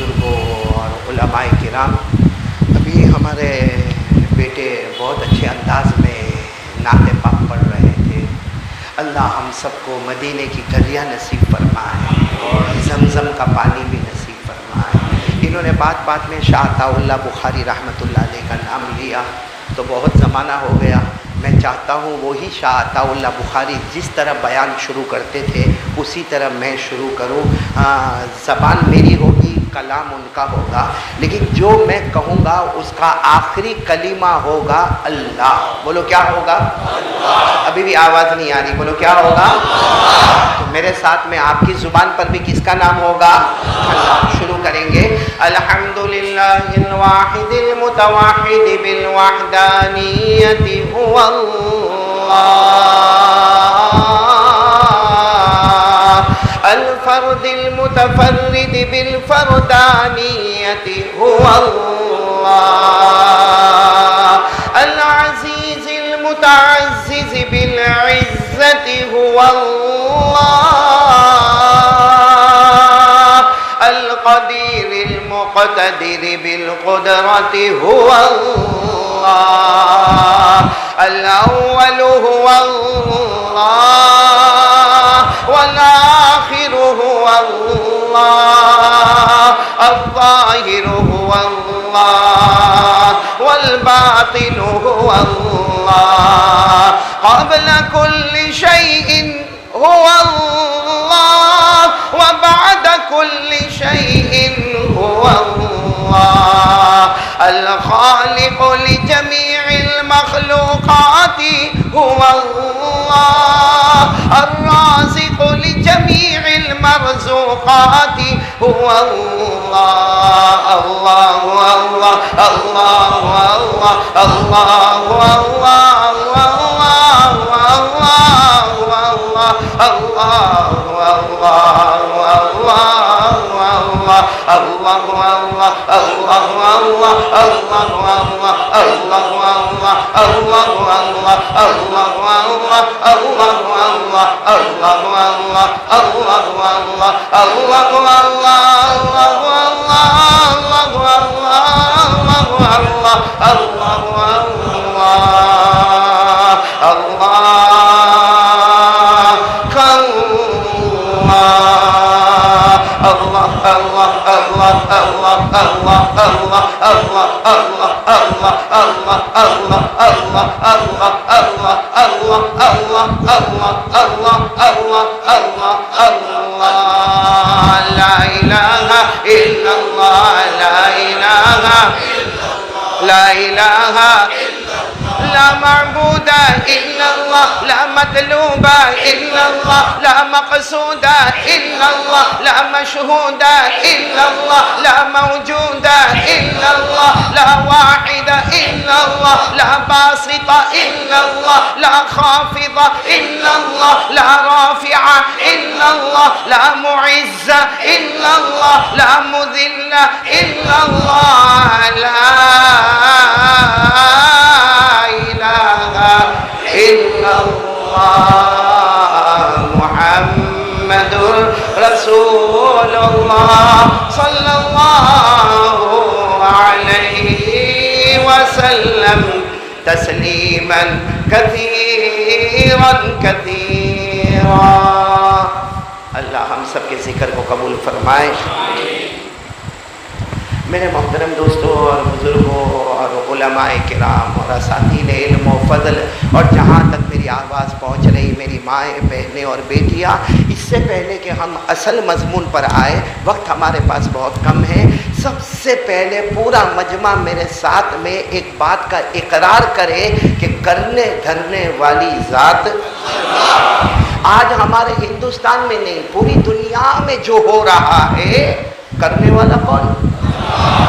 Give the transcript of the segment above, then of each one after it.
بزرگوں اور علماء کرام، ابھی ہمارے بیٹے بہت اچھے انداز میں نعت پاک پڑھ رہے تھے۔ اللہ ہم سب کو مدینے کی گلیاں نصیب فرمائے اور زمزم کا پانی بھی نصیب فرمائے۔ انہوں نے بات بات میں شاہ عطا اللہ بخاری رحمۃ اللہ علیہ کا نام لیا تو بہت زمانہ ہو گیا۔ میں چاہتا ہوں وہی شاہ عطا اللہ بخاری جس طرح بیان شروع کرتے تھے اسی طرح میں شروع کروں۔ زبان میری ہوگی، کلام ان کا ہوگا، لیکن جو میں کہوں گا اس کا آخری کلمہ ہوگا اللہ۔ بولو کیا ہوگا؟ اللہ۔ ابھی بھی آواز نہیں آ رہی، بولو کیا ہوگا؟ اللہ۔ تو میرے ساتھ میں آپ کی زبان پر بھی کس کا نام ہوگا؟ اللہ۔ شروع کریں گے۔ الحمدللہ الواحد المتوحد بالوحدانیت هو الفرد المتفرد بالفردانية هو الله العزيز المتعزز بالعزة هو الله القدير المقتدر بالقدرة هو الله الأول هو الله والآخر هو الله الظاهر هو الله والباطن هو الله قبل كل شيء هو الله وبعد كل شيء هو الله الخالق لجميع المخلوقات هو الله الرازق لجميع المرزوقات هو الله الله الله الله الله الله لا إله لا معبود إلا الله لا مطلوب إلا الله لا مقصود إلا الله لا مشهود إلا الله لا موجود إلا الله لا واحد إلا الله لا باسط إلا الله لا خافض إلا الله لا رافع إلا الله لا معز إلا الله لا مذل إلا الله لا إله إلا الله محمد رسول الله صلى الله عليه وسلم تسليما كثيرا كثيرا۔ اللہ ہم سب کے ذکر کو قبول فرمائے۔ میرے محترم دوستوں اور بزرگوں اور علماء کرام اور اساتذین علم و فضل اور جہاں تک میری آواز پہنچ رہی میری مائیں بہنیں اور بیٹیاں، اس سے پہلے کہ ہم اصل مضمون پر آئے، وقت ہمارے پاس بہت کم ہے، سب سے پہلے پورا مجمع میرے ساتھ میں ایک بات کا اقرار کرے کہ کرنے دھرنے والی ذات آج ہمارے ہندوستان میں نہیں پوری دنیا میں جو ہو رہا ہے کرنے والا کون؟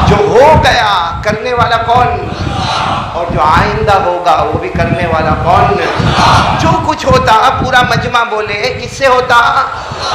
جو ہو گیا کرنے والا کون؟ اور جو آئندہ ہوگا وہ بھی کرنے والا کون؟ جو کچھ ہوتا پورا مجمع بولے کس سے ہوتا؟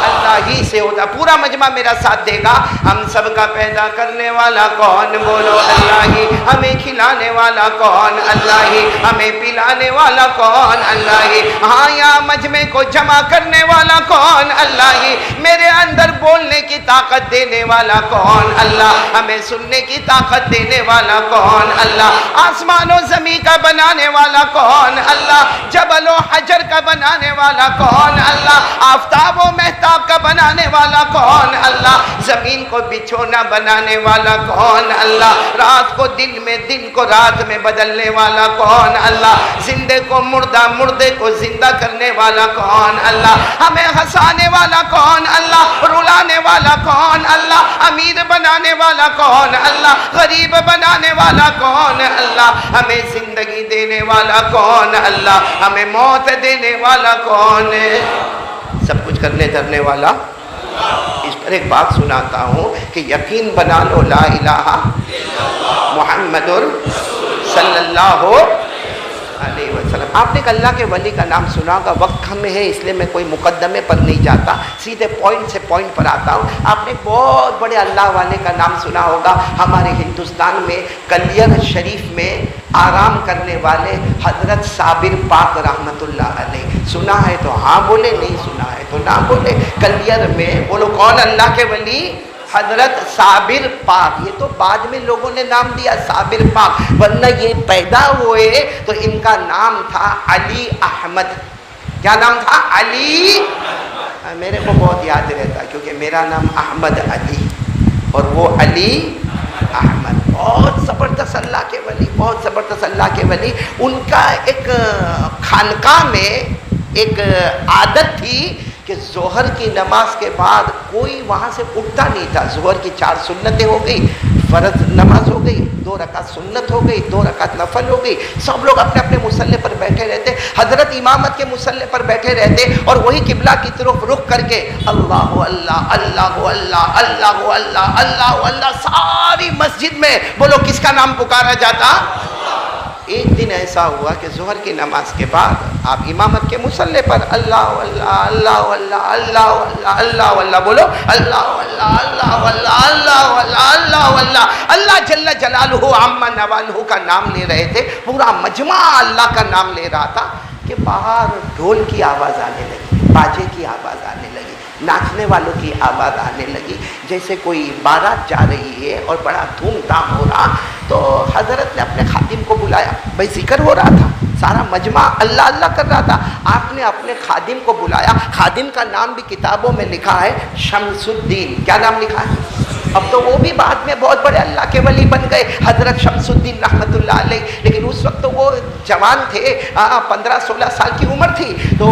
اللہ ہی سے ہوتا. پورا مجمع میرا ساتھ دے گا. ہم سب کا پیدا کرنے والا کون؟ بولو اللہ ہی. ہمیں کھلانے والا کون؟ اللہ ہی. ہمیں پلانے والا کون؟ اللہ ہی. ہاں یہاں مجمع کو جمع کرنے والا کون؟ اللہ ہی. میرے اندر بولنے کی طاقت دینے والا کون؟ اللہ. ہمیں سننے کی طاقت دینے والا کون؟ اللہ. آسمان و زمین کا بنانے والا کون؟ اللہ. جبل و حجر کا بنانے والا کون؟ اللہ. آفتاب و مہتاب کا بنانے والا کون؟ اللہ. زمین کو بچھونا بنانے والا کون؟ اللہ. رات کو دن میں، دن کو رات میں بدلنے والا کون؟ اللہ. زندے کو مردہ، مردے کو زندہ کرنے والا کون؟ اللہ. ہمیں ہنسانے والا کون؟ اللہ. رلانے والا کون؟ اللہ. امیر بنانے والا کون؟ اللہ. غریب بنانے والا کون؟ اللہ. ہمیں زندگی دینے والا کون؟ اللہ. ہمیں موت دینے والا کون؟ سب کچھ کرنے دھرنے والا. اس پر ایک بات سناتا ہوں کہ یقین بنا لو، لا الہ محمد صلی اللہ علیہ وسلم. آپ نے اللہ کے ولی کا نام سنا ہوگا. وقت کم ہے اس لیے میں کوئی مقدمے پر نہیں جاتا، سیدھے پوائنٹ سے پوائنٹ پر آتا ہوں. آپ نے بہت بڑے اللہ والے کا نام سنا ہوگا. ہمارے ہندوستان میں کلیر شریف میں آرام کرنے والے حضرت صابر پاک رحمت اللہ علیہ. سنا ہے تو ہاں بولے، نہیں سنا ہے تو نہ بولے. کلیر میں بولو کون اللہ کے ولی؟ حضرت صابر پاک. یہ تو بعد میں لوگوں نے نام دیا صابر پاک، ورنہ یہ پیدا ہوئے تو ان کا نام تھا علی احمد. کیا نام تھا؟ علی. میرے کو بہت یاد رہتا کیونکہ میرا نام احمد علی اور وہ علی احمد. بہت زبردست اللہ کے ولی، بہت زبردست اللہ کے ولی. ان کا ایک خانقاہ میں ایک عادت تھی کہ ظہر کی نماز کے بعد کوئی وہاں سے اٹھتا نہیں تھا. ظہر کی 4 سنتیں ہو گئی، فرض نماز ہو گئی، 2 رکعت سنت ہو گئی، 2 رکعت نفل ہو گئی. سب لوگ اپنے اپنے مصلی پر بیٹھے رہتے. حضرت امامت کے مصلی پر بیٹھے رہتے اور وہی قبلہ کی طرف رخ کر کے اللہ اللہ اللہ اللہ اللہ اللہ اللہ اللہ. ساری مسجد میں بولو کس کا نام پکارا جاتا؟ ایک دن ایسا ہوا کہ ظہر کی نماز کے بعد آپ امامت کے مصلی پر اللہ اللہ اللہ اللہ اللہ اللہ اللہ اللہ بولو اللہ اللہ اللہ اللہ اللہ اللہ اللہ اللہ جل جلالہ عما نوالہ کا نام لے رہے تھے. پورا مجمع اللہ کا نام لے رہا تھا کہ باہر ڈھول کی آواز آنے لگی، باجے کی آواز آنے لگی، ناچنے والوں کی آواز آنے لگی، جیسے کوئی بارات جا رہی ہے اور بڑا دھوم دھام ہو رہا. تو حضرت نے اپنے خادم کو بلایا. بھائی ذکر ہو رہا تھا، سارا مجمع اللہ اللہ کر رہا تھا. آپ نے اپنے خادم کو بلایا. خادم کا نام بھی کتابوں میں لکھا ہے شمس الدین. کیا نام لکھا ہے؟ اب تو وہ بھی بعد میں بہت بڑے اللہ کے ولی بن گئے، حضرت شمس الدین رحمت اللہ علیہ. لیکن اس وقت تو وہ جوان تھے، 15-16 سال کی عمر تھی. تو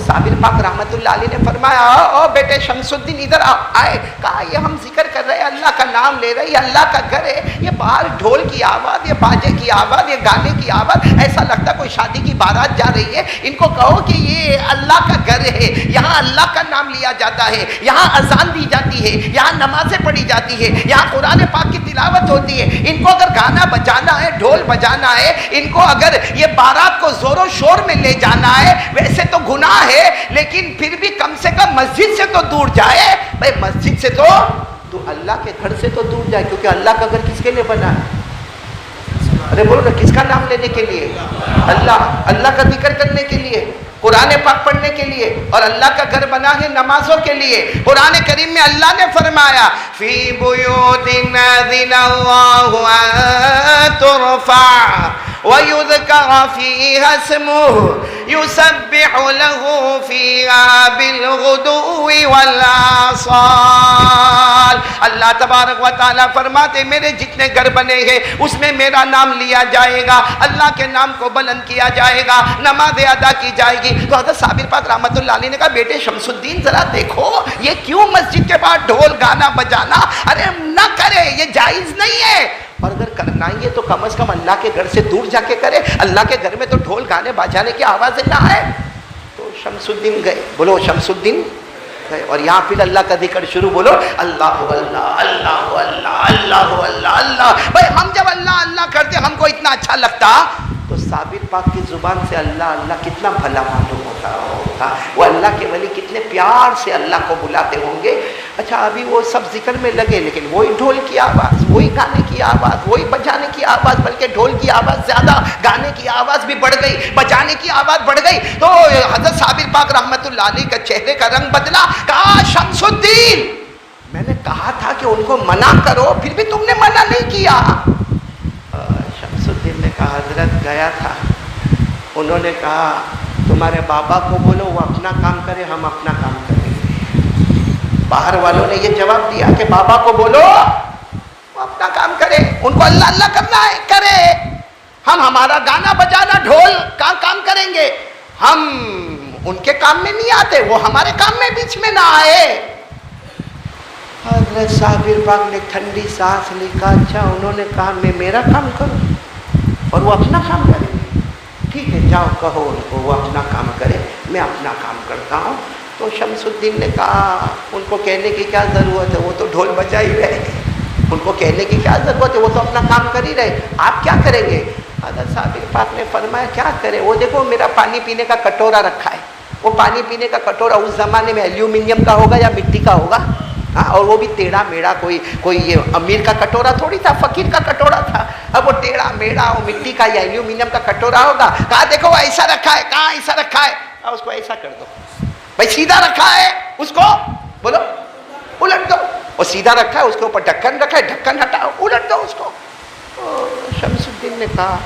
صابر پاک رحمت اللہ علیہ نے فرمایا او بیٹے شمس الدین ادھر آئے. کہا یہ ہم ذکر کر رہے ہیں، اللہ کا نام لے رہے، یہ اللہ کا گھر ہے. یہ باہر ڈھول کی آواز، یہ باجے کی آواز، یہ گانے کی آواز، ایسا لگتا کوئی شادی کی بارات جا رہی ہے. ان کو کہو کہ یہ اللہ کا گھر ہے، یہاں اللہ کا نام لیا جاتا ہے، یہاں اذان دی جاتی ہے، یہاں نمازیں پڑھی جاتی ہے، یہاں قرآن پاک کی تلاوت ہوتی ہے. ان کو اگر گانا بجانا ہے، ڈھول بجانا ہے، ان کو اگر یہ بارات کو زور و شور میں لے جانا ہے، ویسے تو گناہ ہے لیکن پھر بھی کم سے کم مسجد سے تو دور جائے. بھائی مسجد سے تو اللہ کے گھر سے تو دور جائے، کیونکہ اللہ کا گھر کس کے لیے بنا ہے؟ ارے بولو نا، کس کا نام لینے کے لیے؟ اللہ کا ذکر کرنے کے لیے، قرآن پاک پڑھنے کے لیے. اور اللہ کا گھر بنا ہے نمازوں کے لیے. قرآن کریم میں اللہ نے فرمایا فی بیوت اذن اللہ ان ترفع وَيُذْكَرَ فِيهَا اسْمُهُ يُسَبِّحُ لَهُ فِيهَا بِالْغُدُوِّ وَالْآصَالِ. اللہ تبارک و تعالیٰ فرماتے میرے جتنے گھر بنے ہیں اس میں میرا نام لیا جائے گا، اللہ کے نام کو بلند کیا جائے گا، نمازیں ادا کی جائے گی. تو حضرت صابر پاک رحمت اللہ علیہ نے کہا بیٹے شمس الدین ذرا دیکھو یہ کیوں مسجد کے بعد ڈھول گانا بجانا؟ ارے نہ کرے، یہ جائز نہیں ہے. اور اگر کرنا ہی ہے تو کم از کم اللہ کے گھر سے دور جا کے کرے. اللہ کے گھر میں تو ڈھول گانے بجانے کی آوازیں نہ آئے. تو شمس الدین گئے، بولو شمس الدین گئے. اور یہاں پھر اللہ کا ذکر شروع، بولو اللہ اللہ اللہ اللہ اللہ اللہ اللہ. بھائی ہم جب اللہ اللہ کرتے ہم کو اتنا اچھا لگتا. تو صابر پاک کی زبان سے اللہ اللہ کتنا بھلا معلوم ہوتا ہوگا، وہ اللہ کے ولی کتنے پیار سے اللہ کو بلاتے ہوں گے۔ اچھا ابھی وہ سب ذکر میں لگے، لیکن وہی ڈھول کی آواز، وہی گانے کی آواز، وہی بجانے کی آواز، بلکہ ڈھول کی آواز زیادہ، گانے کی آواز بھی بڑھ گئی، بجانے کی آواز بڑھ گئی، تو حضرت صابر پاک رحمت اللہ علیہ کا چہرے کا رنگ بدلا، کہا شمس الدین میں نے کہا تھا کہ ان کو منع کرو، پھر بھی تم نے منع نہیں کیا۔ شمس الدین نے کہا حضرت گیا تھا، انہوں نے کہا تمہارے بابا کو بولو وہ اپنا کام کرے، ہم اپنا کام کریں گے۔ باہر والوں نے یہ جواب دیا کہ بابا کو بولو وہ اپنا کام کرے، ان کو اللہ اللہ کرنا ہے کرے، ہم ہمارا گانا بجانا ڈھول کا کام کریں گے، ہم ان کے کام میں نہیں آتے، وہ ہمارے کام میں بیچ میں نہ آئے۔ حضرت صابر پاک نے ٹھنڈی سانس لی، کہا اچھا انہوں نے کہا میں میرا کام کروں اور وہ اپنا کام کریں گے، ٹھیک ہے جاؤ کہو ان کو وہ اپنا کام کرے، میں اپنا کام کرتا ہوں۔ تو شمس الدین نے کہا ان کو کہنے کی کیا ضرورت ہے، وہ تو ڈھول بجا ہی رہے، ان کو کہنے کی کیا ضرورت ہے، وہ تو اپنا کام کر ہی رہے، آپ کیا کریں گے؟ حضرت صابر پاک نے فرمایا کیا کرے، وہ دیکھو میرا پانی پینے کا کٹورا رکھا ہے، وہ پانی پینے کا کٹورا اس زمانے میں ایلومینیم کا ہوگا یا مٹی کا ہوگا، ہاں، اور وہ بھی ٹیڑھا میڑھا، کوئی یہ امیر کا کٹورا تھوڑی تھا، فقیر کا کٹورا تھا، اب وہ ٹیڑھا میڑھا وہ مٹی کا یا ایلومینیم کا کٹورا ہوگا، کہا دیکھو وہ ایسا رکھا ہے، کہاں ایسا رکھا ہے، اس کو ایسا کر دو، بھائی سیدھا رکھا ہے اس کو بولو الٹ دو، اور سیدھا رکھا ہے اس کے اوپر ڈھکن رکھا ہے، ڈھکن ہٹاؤ الٹ دو اس کو۔ شمس الدین نے کہا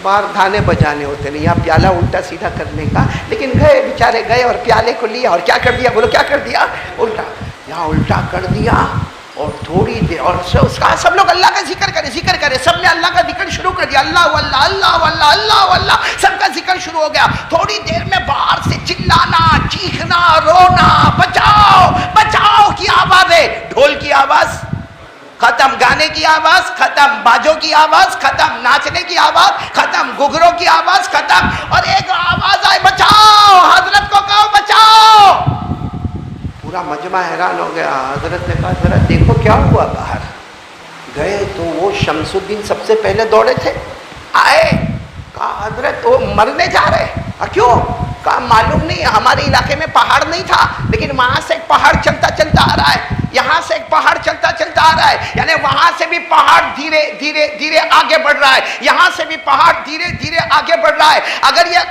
باہر گانے بجانے ہوتے نہیں، یہاں پیالہ الٹا سیدھا کرنے کا، لیکن گئے بیچارے گئے اور پیالے کو لیا اور کیا کر دیا، بولو کیا کر دیا، الٹا، یہاں الٹا کر دیا، اور تھوڑی دیر اور اس کا سب لوگ اللہ کا ذکر کرے، سب نے اللہ کا ذکر شروع کر دیا، اللہ اللہ اللہ اللہ اللہ اللہ، سب کا ذکر شروع ہو گیا۔ تھوڑی دیر میں باہر سے چلانا، چیخنا، رونا، بچاؤ بچاؤ کی آوازیں، ڈھول کی آواز ختم، گانے کی آواز ختم، باجوں کی آواز ختم، ناچنے کی آواز ختم، گھگروں کی آواز ختم، اور ایک آواز آئے بچاؤ، حضرت کو کہو بچاؤ۔ پورا مجمع حیران ہو گیا، حضرت نے کہا ذرا دیکھو کیا ہوا، باہر گئے تو وہ شمس الدین سب سے پہلے دوڑے تھے، آئے، کہا حضرت وہ مرنے جا رہے، کیوں؟ کہا معلوم نہیں، ہمارے علاقے میں پہاڑ نہیں تھا، لیکن وہاں سے ایک پہاڑ چلتا چلتا آ رہا ہے، یہاں سے ایک پہاڑ چلتا چلتا آ رہا ہے، یعنی وہاں سے بھی پہاڑ دھیرے دھیرے دھیرے آگے بڑھ رہا ہے، یہاں سے بھی پہاڑ دھیرے دھیرے آگے بڑھ رہا ہے،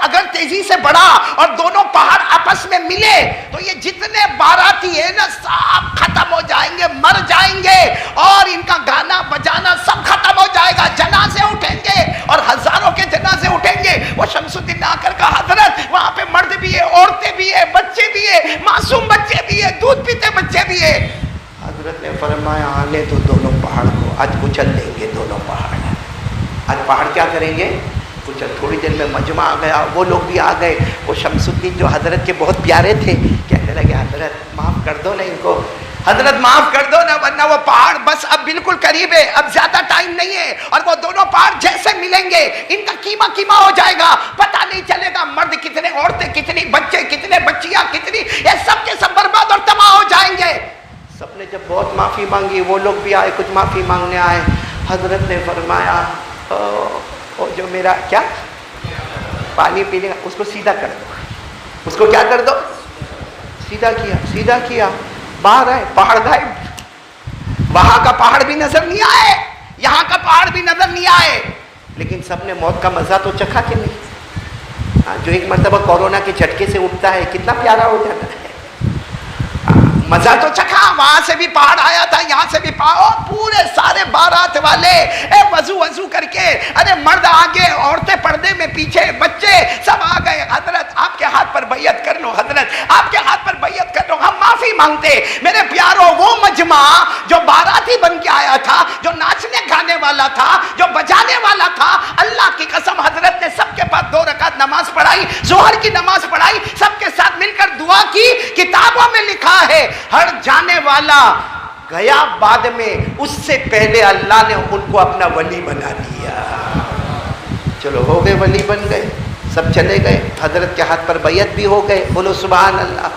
اگر تیزی سے بڑھا اور دونوں پہاڑ آپس میں ملے تو یہ جتنے باراتی ہیں نا سب ختم ہو جائیں گے، مر جائیں گے، اور ان کا گانا بجانا سب ختم ہو جائے گا، جنازے اٹھیں گے اور ہزاروں کے جنازے اٹھیں گے۔ وہ شمس الدین نے آ کر کہا حضرت وہاں پہ مرد بھی ہے، عورتیں بھی ہے، بچے بھی ہے، معصوم بچے بھی ہے، دودھ پیتے بچے بھی ہے۔ حضرت نے فرمایا آنے تو دونوں پہاڑ کو، آج کچل دیں گے دونوں پہاڑ، آج پہاڑ کیا کریں گے، کچل۔ تھوڑی دیر میں مجمع آ گیا، وہ لوگ بھی آ گئے، وہ شمس الدین جو حضرت کے بہت پیارے تھے کہنے لگے حضرت معاف کر دو نا ان کو، حضرت معاف کر دو نا، ورنہ وہ پہاڑ بس اب بالکل قریب ہے، اب زیادہ ٹائم نہیں ہے، اور وہ دونوں پہاڑ جیسے ملیں گے ان کا کیما کیما ہو جائے گا، پتہ نہیں چلے گا مرد کتنے، عورتیں کتنی، بچے کتنے، بچیاں کتنی، یہ سب کے سب برباد اور تباہ ہو جائیں گے۔ سب نے جب بہت معافی مانگی، وہ لوگ بھی آئے کچھ معافی مانگنے آئے، حضرت نے فرمایا او جو میرا کیا پانی پینے کا اس کو سیدھا کر دو، اس کو کیا کر دو، سیدھا کیا، باہر آئے، پہاڑ غائب، وہاں کا پہاڑ بھی نظر نہیں آئے، یہاں کا پہاڑ بھی نظر نہیں آئے، لیکن سب نے موت کا مزہ تو چکھا کہ نہیں؟ جو ایک مرتبہ کورونا کے جھٹکے سے اٹھتا ہے کتنا پیارا ہو جاتا ہے، مزہ تو چکھا، وہاں سے بھی پہاڑ آیا تھا، یہاں سے بھی پہاڑ، پورے سارے بارات والے وضو کر کے، ارے مرد آگے، عورتیں پردے میں پیچھے، بچے سب آ گئے، حضرت آپ کے ہاتھ پر بیعت کر لو، حضرت آپ کے ہاتھ پر بیعت کر لو، ہم معافی مانگتے۔ میرے پیاروں وہ مجمع جو باراتی بن کے آیا تھا، جو ناچنے گانے والا تھا، جو بجانے والا تھا، اللہ کی قسم حضرت نے سب کے پاس 2 رکعت نماز پڑھائی، ظہر کی نماز پڑھائی، سب کے ساتھ مل کر دعا کی۔ کتابوں میں لکھا ہے ہر جانے والا گیا بعد میں، اس سے پہلے اللہ نے ان کو اپنا ولی بنا دیا۔ چلو ہو گئے، ولی بن گئے، سب چلے گئے، حضرت کے ہاتھ پر بیعت بھی ہو گئے، بولو سبحان اللہ۔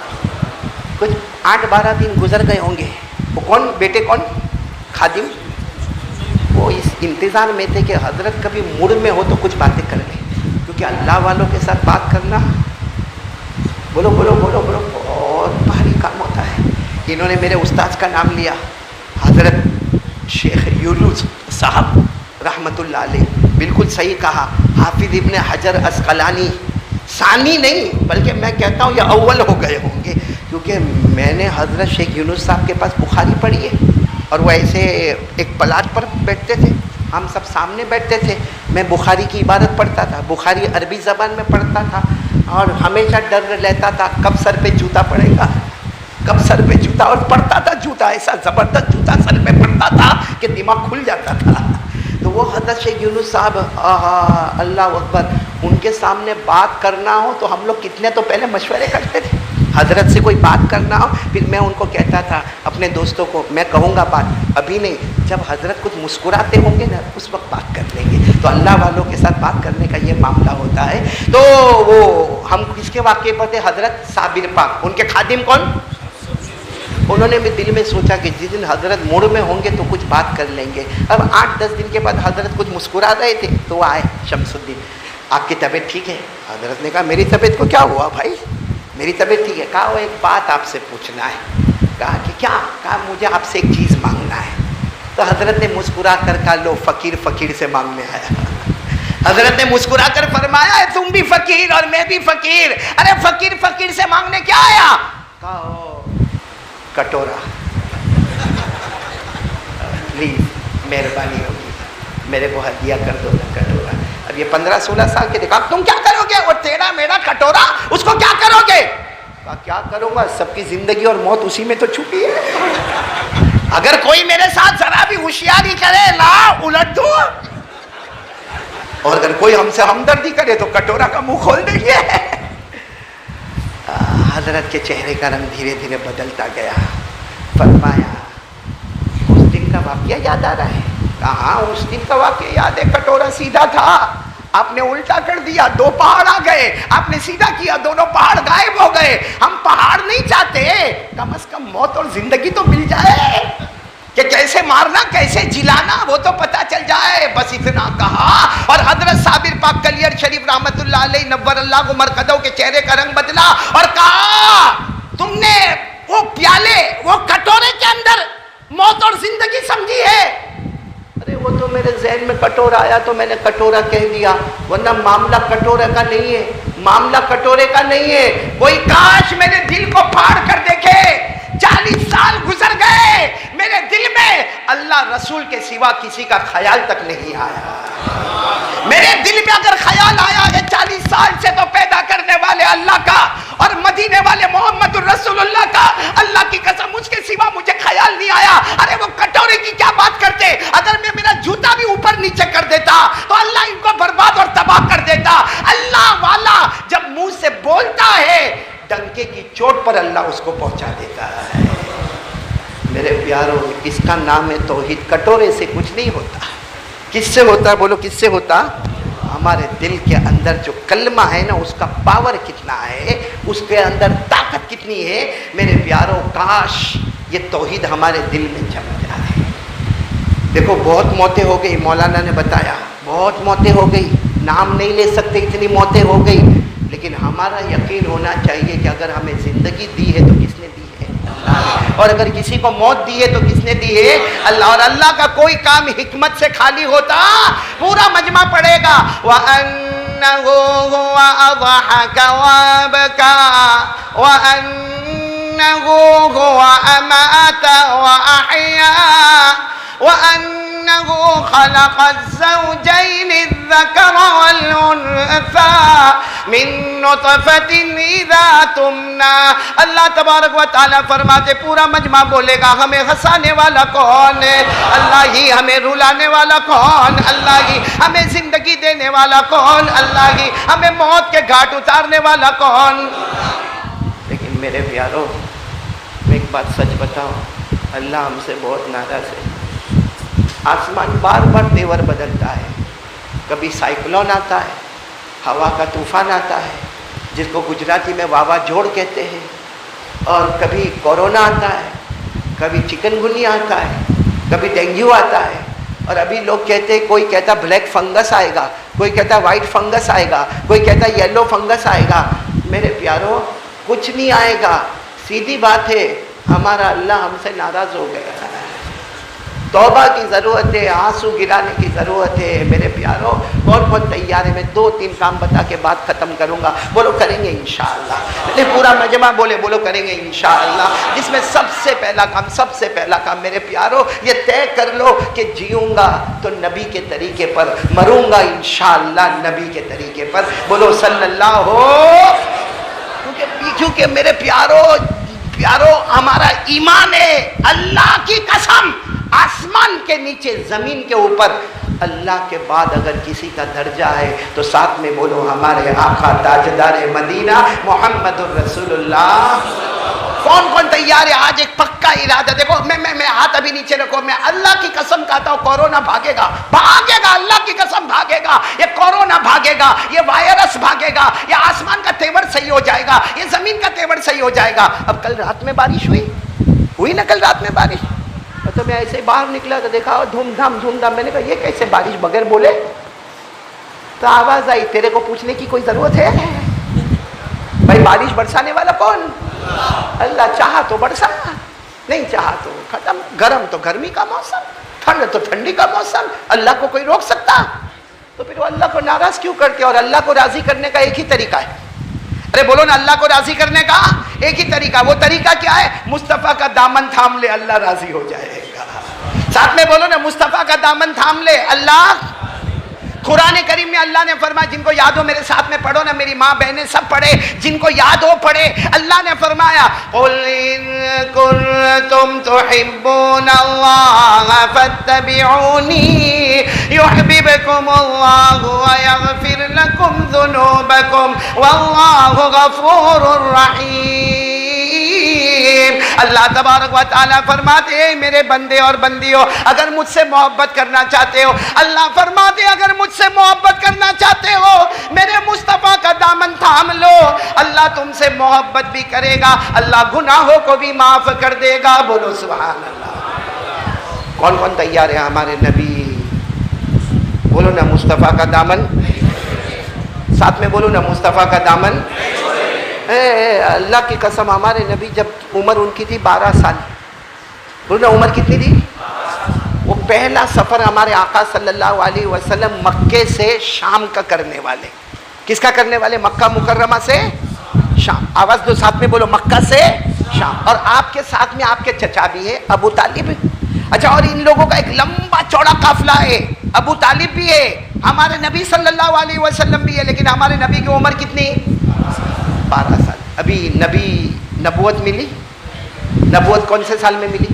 کچھ 8-12 دن گزر گئے ہوں گے، وہ کون بیٹے، کون خادم، وہ اس انتظار میں تھے کہ حضرت کبھی موڈ میں ہو تو کچھ باتیں کر لیں، کیونکہ اللہ والوں کے ساتھ بات کرنا بولو بولو بولو بولو بہت بھاری کام ہوتا ہے. انہوں نے میرے استاد کا نام لیا، حضرت شیخ یونس صاحب رحمۃ اللہ علیہ. بالکل صحیح کہا، حافظ ابن حجر عسقلانی ثانی نہیں بلکہ میں کہتا ہوں یہ اول ہو گئے ہوں گے، کیونکہ میں نے حضرت شیخ یونس صاحب کے پاس بخاری پڑھی ہے اور وہ ایسے ایک پلاٹ پر بیٹھتے تھے، ہم سب سامنے بیٹھتے تھے. میں بخاری کی عبارت پڑھتا تھا، بخاری عربی زبان میں پڑھتا تھا اور ہمیشہ ڈر رہتا تھا کب سر پہ جوتا پڑے گا، کب سر پہ جوتا، اور پڑتا تھا جوتا ایسا زبردست جوتا سر پہ پڑتا تھا کہ دماغ کھل جاتا تھا. تو وہ حضرت شیخ یونس صاحب اللہ اکبر، ان کے سامنے بات کرنا ہو تو ہم لوگ کتنے تو پہلے مشورے کرتے تھے. حضرت سے کوئی بات کرنا ہو پھر میں ان کو کہتا تھا اپنے دوستوں کو میں کہوں گا بات، ابھی نہیں، جب حضرت کچھ مسکراتے ہوں گے نا اس وقت بات کر لیں گے. تو اللہ والوں کے ساتھ بات کرنے کا یہ معاملہ ہوتا ہے. تو وہ ہم کس کے واقعے پر تھے؟ حضرت صابر پاک. ان کے خادم کون؟ انہوں نے بھی دل میں سوچا کہ جس دن حضرت موڑ میں ہوں گے تو کچھ بات کر لیں گے. اب 8-10 دن کے بعد حضرت کچھ مسکرا رہے تھے تو وہ آئے، شمس الدین آپ کی طبیعت ٹھیک ہے؟ حضرت نے کہا میری طبیعت کو کیا ہوا بھائی، میری طبیعت ٹھیک ہے. کہا وہ ایک بات آپ سے پوچھنا ہے. کہا کہ کیا؟ کہا مجھے آپ سے ایک چیز مانگنا ہے. تو حضرت نے مسکرا کر کہا لو فقیر فقیر سے مانگنے آیا. حضرت نے مسکرا کر فرمایا ہے تم بھی فقیر اور میں بھی فقیر، ارے فقیر فقیر سے مانگنے کیا آیا؟ کہا کٹورا، پلیز مہربانی ہوگی میرے کو ہدیہ کر دو نا کٹورا. اب یہ 15-16 سال کے دیکھا تم کیا کرو گے؟ وہ تیرا میرا کٹورا، اس کو کیا کرو گے؟ کہا کیا کروں گا، سب کی زندگی اور موت اسی میں تو چھپی ہے. اگر کوئی میرے ساتھ ذرا بھی ہوشیاری کرے لا الٹ دوں، اور اگر کوئی ہم سے ہمدردی کرے تو کٹورا کا منہ کھول دیں گے. حضرت کے چہرے کا رنگ دھیرے دھیرے بدلتا گیا. فرمایا اس دن کا واقعہ یاد آ رہا ہے؟ کہاں اس دن کا واقعہ یاد ہے، کٹورا سیدھا تھا، آپ نے الٹا کر دیا، 2 پہاڑ آ گئے، آپ نے سیدھا کیا، دونوں پہاڑ غائب ہو گئے. ہم پہاڑ نہیں چاہتے، کم از کم موت اور زندگی تو مل جائے کہ کیسے مارنا کیسے جلانا وہ تو پتہ چل جائے. بس اتنا کہا اور حضرت صابر پاک کلیئر شریف رحمت اللہ علیہ نور اللہ مرقدوں کے چہرے کا رنگ بدلا اور کہا تم نے وہ پیالے وہ کٹورے کے اندر موت اور زندگی سمجھی ہے؟ ارے وہ تو میرے ذہن میں کٹورا آیا تو میں نے کٹورا کہہ دیا، ورنہ معاملہ کٹورے کا نہیں ہے، معاملہ کٹورے کا نہیں ہے. کوئی کاش میرے دل کو پھاڑ کر دیکھے. 40 سال گزر گئے، میرے دل میں اللہ رسول کے سوا کسی کا خیال تک نہیں آیا. میرے دل میں اگر خیال آیا ہے 40 سال سے تو پیدا کرنے والے اللہ کا اور مدینے والے محمد الرسول اللہ کا، اللہ کی قسم اس کے سوا مجھے خیال نہیں آیا. ارے وہ کٹورے کی کیا بات کرتے، اگر میں میرا جوتا بھی اوپر نیچے کر دیتا تو اللہ ان کو برباد اور تباہ کر دیتا. اللہ والا جب منہ سے بولتا ہے ڈنکے کی چوٹ پر اللہ اس کو پہنچا دیتا ہے. میرے پیاروں اس کا نام ہے توحید. کٹورے سے کچھ نہیں ہوتا. کس سے ہوتا؟ بولو کس سے ہوتا؟ ہمارے دل کے اندر جو کلمہ ہے نا اس کا پاور کتنا ہے، اس کے اندر طاقت کتنی ہے. میرے پیاروں کاش یہ توحید ہمارے دل میں جم جائے. دیکھو بہت موتیں ہو گئی، مولانا نے بتایا بہت موتیں ہو گئی، نام نہیں لے سکتے اتنی موتیں ہو گئی، لیکن ہمارا یقین ہونا چاہیے کہ اگر ہمیں زندگی دی ہے تو کس نے دی ہے؟ اللہ. اور اگر کسی کو موت دی ہے تو کس نے دی ہے؟ اللہ. اور اللہ کا کوئی کام حکمت سے خالی ہوتا پورا مجمع پڑے گا. وَأَنَّهُ هُوَ أَضْحَكَ وَأَبْكَى وَأَنَّهُ هُوَ أَمَاتَ وَأَحْيَا وَأَنَّهُ خَلَقَ الزَّوْجَيْنِ الذَّكَرَ وَالْأُنثَى مِن نُطْفَةٍ إِذَا تُمْنَىٰ. اللہ تبارک و تعالیٰ فرماتے پورا مجمع بولے گا ہمیں ہنسانے والا کون ہے؟ اللہ ہی. ہمیں رلانے والا کون؟ اللہ ہی. ہمیں زندگی دینے والا کون؟ اللہ ہی. ہمیں موت کے گھاٹ اتارنے والا کون؟ لیکن میرے پیاروں میں ایک بات سچ بتاؤں، اللہ ہم سے بہت ناراض ہے. آسمان بار بار تیور بدلتا ہے. کبھی سائیکلون آتا ہے، ہوا کا طوفان آتا ہے جس کو گجراتی میں واوا جوڑ کہتے ہیں، اور کبھی کورونا آتا ہے، کبھی چکن گنیا آتا ہے، کبھی ڈینگو آتا ہے، اور ابھی لوگ کہتے، کوئی کہتا بلیک فنگس آئے گا، کوئی کہتا وائٹ فنگس آئے گا، کوئی کہتا یلو فنگس آئے گا. میرے پیارو کچھ نہیں آئے گا. سیدھی بات ہے، ہمارا اللہ ہم سے ناراض ہو گیا. توبہ کی ضرورت ہے، آنسو گرانے کی ضرورت ہے. میرے پیارو کون تیار ہے؟ میں 2-3 کام بتا کے بات ختم کروں گا. بولو کریں گے انشاءاللہ. پورا مجمع بولے، بولو کریں گے انشاءاللہ. جس میں سب سے پہلا کام میرے پیارو یہ طے کر لو کہ جیوں گا تو نبی کے طریقے پر، مروں گا انشاءاللہ نبی کے طریقے پر. بولو صلی اللہ ہو. کیونکہ میرے پیارو ہمارا ایمان ہے. اللہ کی قسم، آسمان کے نیچے زمین کے اوپر اللہ کے بعد اگر کسی کا درجہ ہے تو ساتھ میں بولو ہمارے آقا تاجدار مدینہ محمد الرسول اللہ. کون تیار ہے؟ آج ایک پکا ارادہ. دیکھو میں ہاتھ ابھی نیچے رکھو. میں اللہ کی قسم کہتا ہوں کورونا بھاگے گا. اللہ کی قسم بھاگے گا. یہ کورونا بھاگے گا، یہ وائرس بھاگے گا، یہ آسمان کا تیور صحیح ہو جائے گا، یہ زمین کا تیور صحیح ہو جائے گا. اب کل رات میں بارش ہوئی نا، کل رات میں بارش. تو میں ایسے باہر نکلا تو دیکھا دھوم دھام. میں نے کہا یہ کیسے بارش بغیر بولے؟ تو آواز آئی، تیرے کو پوچھنے کی کوئی ضرورت ہے بھائی؟ بارش برسانے والا کون؟ اللہ. چاہا تو برسا، نہیں چاہا تو ختم. گرم تو گرمی کا موسم، ٹھنڈ تو ٹھنڈی کا موسم. اللہ کو کوئی روک سکتا؟ تو پھر وہ اللہ کو ناراض کیوں کرتے؟ اور اللہ کو راضی کرنے کا ایک ہی طریقہ ہے. ارے بولو نا، اللہ کو راضی کرنے کا ایک ہی طریقہ. وہ طریقہ کیا ہے؟ مصطفیٰ کا دامن تھام لے، اللہ راضی ہو جائے گا. ساتھ میں بولو نا، مصطفیٰ کا دامن تھام لے اللہ. قرآن کریم میں اللہ نے فرمایا، جن کو یاد ہو میرے ساتھ میں پڑھو نا، میری ماں بہنیں سب پڑھے، جن کو یاد ہو پڑھے. اللہ نے فرمایا قُلْ إِن كُنتُمْ تُحِبُّونَ اللَّهَ فَاتَّبِعُونِي يُحْبِبْكُمُ اللَّهُ وَيَغْفِرْ لَكُمْ ذُنُوبَكُمْ وَاللَّهُ غَفُورٌ رَحِيمٌ. اللہ تبارک و تعالیٰ فرماتے ہیں میرے بندے اور بندیوں، اگر مجھ سے محبت کرنا چاہتے ہو، اللہ فرماتے ہیں اگر مجھ سے محبت کرنا چاہتے ہو میرے مصطفیٰ کا دامن تھام لو. اللہ تم سے محبت بھی کرے گا، اللہ گناہوں کو بھی معاف کر دے گا. بولو سبحان اللہ. کون تیار ہے ہمارے نبی؟ بولو نا مصطفیٰ کا دامن. ساتھ میں بولو نا مصطفیٰ کا دامن. اللہ کی قسم ہمارے نبی جب عمر ان کی تھی 12 سال، بولو نا عمر کتنی تھی؟ وہ پہلا سفر ہمارے آقا صلی اللہ علیہ وسلم مکے سے شام کا کرنے والے. کس کا کرنے والے؟ مکہ مکرمہ سے شام. آواز دو ساتھ میں بولو، مکہ سے شام. اور آپ کے ساتھ میں آپ کے چچا بھی ہے ابو طالب. اچھا، اور ان لوگوں کا ایک لمبا چوڑا قافلہ ہے. ابو طالب بھی ہے، ہمارے نبی صلی اللہ علیہ وسلم بھی ہے. لیکن ہمارے نبی کی عمر کتنی؟ 12 سال. ابھی نبوت ملی. نبوت کون سے سال میں ملی؟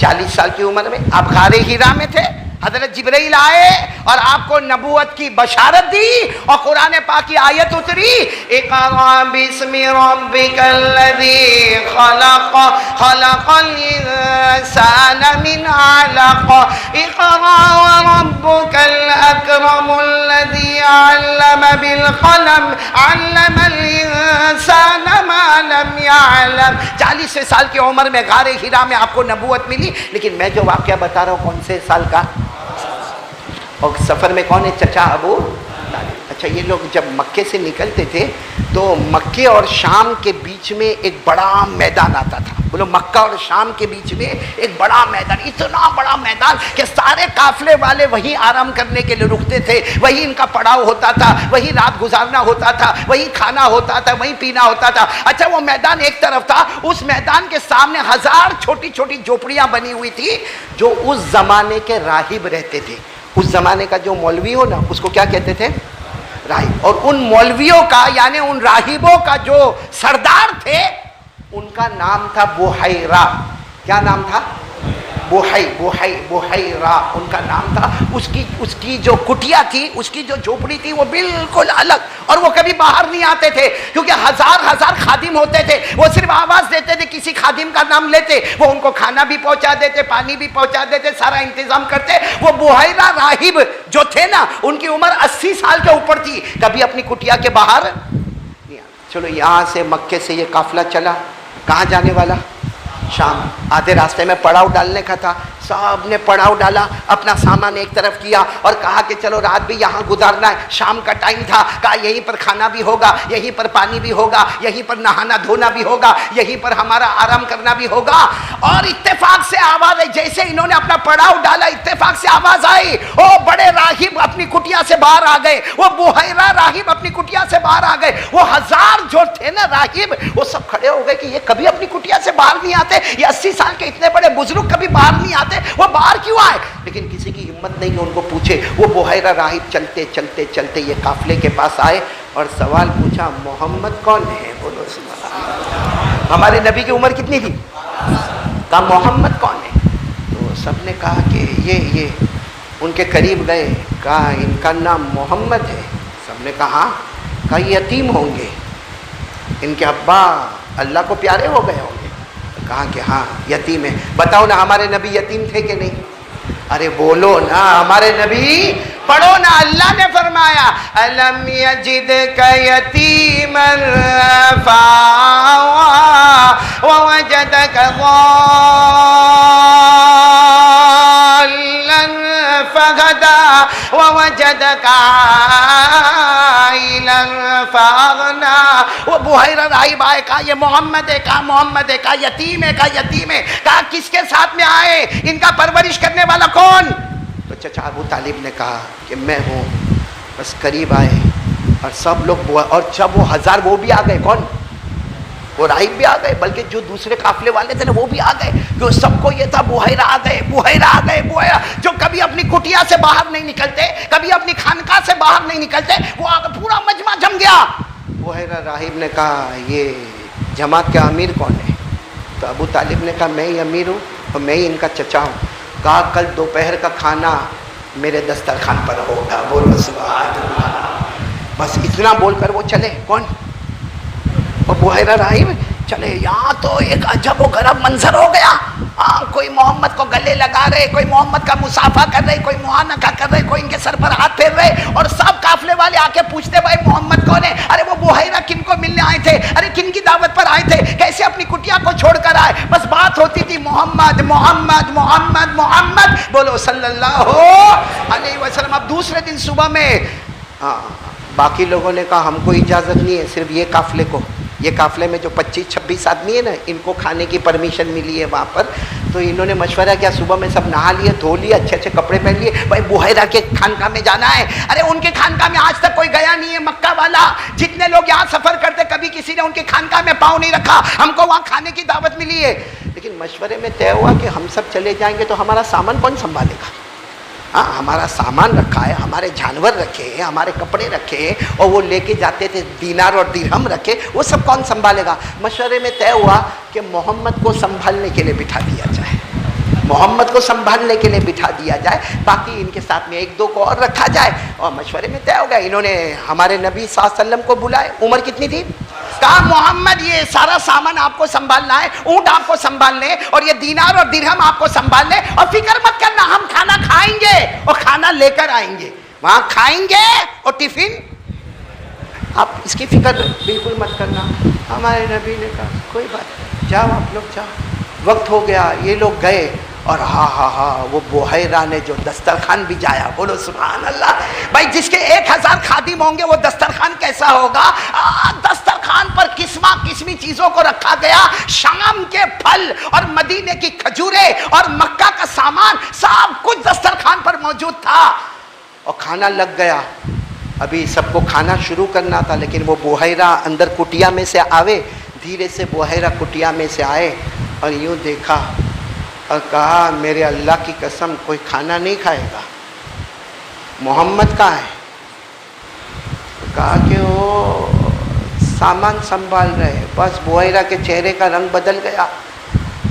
40 سال کی عمر میں. آپ غار حرا میں تھے، حضرت جبرائیل آئے اور آپ کو نبوت کی بشارت دی اور قرآن پاک کی آیت اتری، اقرأ باسم ربک الذی خلق خلق الانسان من علق اقرأ وربک الاکرم الذی علم بالقلم علم الانسان ما لم يعلم. 40 سال کی عمر میں غار حرا میں آپ کو نبوت ملی. لیکن میں جو واقعہ بتا رہا ہوں کون سے سال کا؟ اور سفر میں کون ہے؟ چچا ابو طالب. اچھا، یہ لوگ جب مکے سے نکلتے تھے تو مکے اور شام کے بیچ میں ایک بڑا میدان آتا تھا. بولو، مکہ اور شام کے بیچ میں ایک بڑا میدان، اتنا بڑا میدان کہ سارے قافلے والے وہیں آرام کرنے کے لیے رکتے تھے. وہیں ان کا پڑاؤ ہوتا تھا، وہیں رات گزارنا ہوتا تھا، وہیں کھانا ہوتا تھا، وہیں پینا ہوتا تھا. اچھا، وہ میدان ایک طرف تھا، اس میدان کے سامنے 1000 چھوٹی چھوٹی جھوپڑیاں بنی ہوئی تھی جو اس زمانے کے راہب رہتے تھے. اس زمانے کا جو مولوی ہو نا، اس کو کیا کہتے تھے؟ راہب. اور ان مولویوں کا یعنی ان راہبوں کا جو سردار تھے ان کا نام تھا بحیرہ. کیا نام تھا؟ بحیرہ ان کا نام تھا. اس کی جو کٹیا تھی، اس کی جو جھوپڑی تھی وہ بالکل الگ. اور وہ کبھی باہر نہیں آتے تھے کیونکہ ہزار خادم ہوتے تھے. وہ صرف آواز دیتے تھے، کسی خادم کا نام لیتے، وہ ان کو کھانا بھی پہنچا دیتے، پانی بھی پہنچا دیتے، سارا انتظام کرتے. وہ بحیرہ راہب جو تھے نا، ان کی عمر 80 سال کے اوپر تھی. کبھی اپنی کٹیا کے باہر نہیں آتے. چلو، یہاں سے مکے سے یہ قافلہ چلا. کہاں جانے والا؟ شام. آدھے راستے میں پڑاؤ ڈالنے کا تھا. صاحب نے پڑاؤ ڈالا, اپنا سامان ایک طرف کیا اور کہا کہ چلو رات بھی یہاں گزارنا ہے, شام کا ٹائم تھا, کہا یہیں پر کھانا بھی ہوگا, یہیں پر پانی بھی ہوگا, یہیں پر نہانا دھونا بھی ہوگا, یہیں پر ہمارا آرام کرنا بھی ہوگا. اور اتفاق سے آواز آئی, جیسے انہوں نے اپنا پڑاؤ ڈالا اتفاق سے آواز آئی, او بڑے راہب اپنی کٹیا سے باہر آ گئے, وہ بحیرہ راہب اپنی کٹیا سے باہر آ گئے. وہ 1000 جو تھے نا راہب, وہ سب کھڑے ہو گئے کہ یہ کبھی اپنی کٹیا سے باہر نہیں آتے, یہ 80 سال کے اتنے بڑے بزرگ کبھی باہر نہیں آتے, وہ باہر کیوں آئے؟ لیکن کسی کی ہمت نہیں ان کو پوچھے. وہ بحیرہ راہب چلتے چلتے چلتے یہ قافلے کے پاس آئے اور سوال پوچھا, محمد کون ہے؟ بولو سبحان اللہ. ہمارے نبی کی عمر کتنی تھی؟ کہا محمد کون ہے؟ تو سب نے کہا کہ یہ ان کے قریب گئے, کہا ان کا نام محمد ہے. سب نے کہا, کہا یتیم ہوں گے, ان کے ابا اللہ کو پیارے ہو گئے ہوں گے. کہا کہ ہاں یتیم ہے. بتاؤ نا ہمارے نبی یتیم تھے کہ نہیں؟ ارے بولو نا, ہمارے نبی پڑھو نا, اللہ نے فرمایا الم یجدک یتیما فآوی ووجدک ضالا فہدی ووجدک عائلا فاغنی. وہ بحیرہ راہب آئے, کہا یہ محمد ہے, کہا محمد ہے, کہا یتیم ہے, کہا یتیم ہے. کہا کس کے ساتھ میں آئے, ان کا پرورش کرنے والا کون؟ تو چچا ابو طالب نے کہا کہ میں ہوں. بس قریب آئے اور سب لوگ, اور جب وہ 1000 وہ بھی آ گئے. کون؟ وہ راہب بھی آ گئے, بلکہ جو دوسرے قافلے والے تھے نا وہ بھی آ گئے. جو سب کو یہ تھا بحیرہ آ گئے, بحیرہ آ گئے, بحیرہ جو کبھی اپنی کٹیا سے باہر نہیں نکلتے, کبھی اپنی خانقاہ سے باہر نہیں نکلتے, وہ آ کر پورا مجمع جم گیا. بحیرہ راہب نے کہا یہ جماعت کا امیر کون ہے؟ تو ابو طالب نے کہا میں ہی امیر ہوں اور میں ہی ان کا چچا ہوں. کہا کل دوپہر کا کھانا میرے دسترخوان پر ہوگا. بولو سبحان اللہ. بس اتنا بول کر وہ چلے. کون؟ اور بحیرہ راہب چلے. یہاں تو ایک عجب و غریب منظر ہو گیا. کوئی محمد کو گلے لگا رہے, کوئی محمد کا مصافحہ کر رہے, کوئی معانقہ کر رہے, کوئی ان کے سر پر ہاتھ پھیر رہے, اور سب قافلے والے آ کے پوچھتے بھائی محمد کون ہے؟ ارے وہ بحیرہ کن کو ملنے آئے تھے, ارے کن کی دعوت پر آئے تھے, کیسے اپنی کٹیا کو چھوڑ کر آئے؟ بس بات ہوتی تھی محمد محمد محمد محمد. بولو صلی اللہ علیہ وسلم. اب دوسرے دن صبح میں باقی لوگوں نے کہا ہم کو اجازت نہیں ہے, صرف یہ قافلے کو, یہ قافلے میں جو 25-26 آدمی ہیں نا, ان کو کھانے کی پرمیشن ملی ہے وہاں پر. تو انہوں نے مشورہ کیا, صبح میں سب نہا لیے, دھو لیے, اچھے اچھے کپڑے پہن لیے, بھائی بحیرہ کے خانقاہ میں جانا ہے. ارے ان کے خانقاہ میں آج تک کوئی گیا نہیں ہے, مکہ والا. جتنے لوگ یہاں سفر کرتے کبھی کسی نے ان کی خانقاہ میں پاؤں نہیں رکھا. ہم کو وہاں کھانے کی دعوت ملی ہے. لیکن مشورے میں طے ہوا کہ ہم سب چلے جائیں گے تو ہمارا سامان کون سنبھالے گا؟ ہاں ہمارا سامان رکھا ہے, ہمارے جانور رکھے ہیں, ہمارے کپڑے رکھے ہیں, اور وہ لے کے جاتے تھے دینار اور درہم رکھے, وہ سب کون سنبھالے گا؟ مشورے میں طے ہوا کہ محمد کو سنبھالنے کے لیے بٹھا دیا جائے, محمد کو سنبھالنے کے لیے بٹھا دیا جائے, باقی ان کے ساتھ میں 1-2 کو اور رکھا جائے. اور مشورے میں طے ہو گیا. انہوں نے ہمارے نبی صلی اللہ علیہ وسلم کو بلائے. عمر کتنی تھی؟ کہا محمد یہ سارا سامان آپ کو سنبھالنا ہے, اونٹ آپ کو سنبھالنے, اور یہ دینار اور درہم آپ کو سنبھالنے, اور فکر مت کرنا, ہم کھانا کھائیں گے اور کھانا لے کر آئیں گے, وہاں کھائیں گے اور ٹفن, آپ اس کی فکر بالکل مت کرنا. ہمارے نبی نے کہا کوئی بات نہیں, جاؤ آپ لوگ جاؤ. وقت ہو گیا, یہ لوگ گئے, اور وہ بحیرہ نے جو دسترخوان بجایا. بولو سبحان اللہ. بھائی جس کے 1000 خادم ہوں گے وہ دسترخوان کیسا ہوگا؟ دسترخوان پر قسمہ قسمی چیزوں کو رکھا گیا. شام کے پھل اور مدینے کی کھجوریں اور مکہ کا سامان سب کچھ دسترخوان پر موجود تھا, اور کھانا لگ گیا. ابھی سب کو کھانا شروع کرنا تھا, لیکن وہ بحیرہ اندر کٹیا میں سے آوے, دھیرے سے بحیرہ کٹیا میں سے آئے اور یوں دیکھا اور کہا میرے اللہ کی قسم کوئی کھانا نہیں کھائے گا. محمد کہاں ہے؟ کہا کہ وہ سامان سنبھال رہے. بس بحیرہ کے چہرے کا رنگ بدل گیا.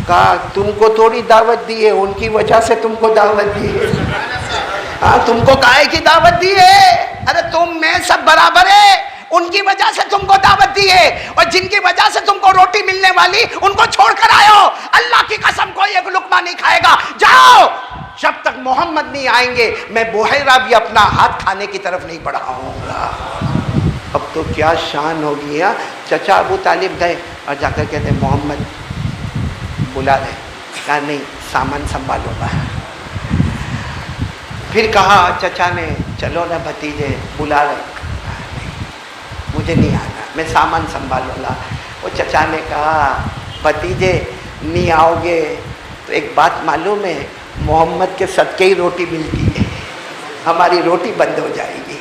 کہا تم کو تھوڑی دعوت دی ہے, ان کی وجہ سے تم کو دعوت دی ہے. تم کو کائے کی دعوت دی ہے؟ ارے تم میں سب برابر ہے, ان کی وجہ سے تم کو دعوت دی ہے, اور جن کی وجہ سے تم کو روٹی ملنے والی ان کو چھوڑ کر آئے ہو. اللہ کی قسم کوئی ایک لقمہ نہیں کھائے گا. جاؤ, جب تک محمد نہیں آئیں گے میں بحیرہ بھی اپنا ہاتھ کھانے کی طرف نہیں بڑھاؤں گا. اب تو کیا شان ہوگی. چچا ابو طالب گئے اور جا کر کہتے محمد بلا رہے. کہا نہیں سامان سنبھالوں گا. پھر کہا چچا نے چلو نا بھتیجے بلا رہے. مجھے نہیں آنا, میں سامان سنبھالوں گا. وہ چچا نے کہا بھتیجے نہیں آؤ گے تو ایک بات معلوم ہے, محمد کے صدقے ہی روٹی ملتی ہے, ہماری روٹی بند ہو جائے گی.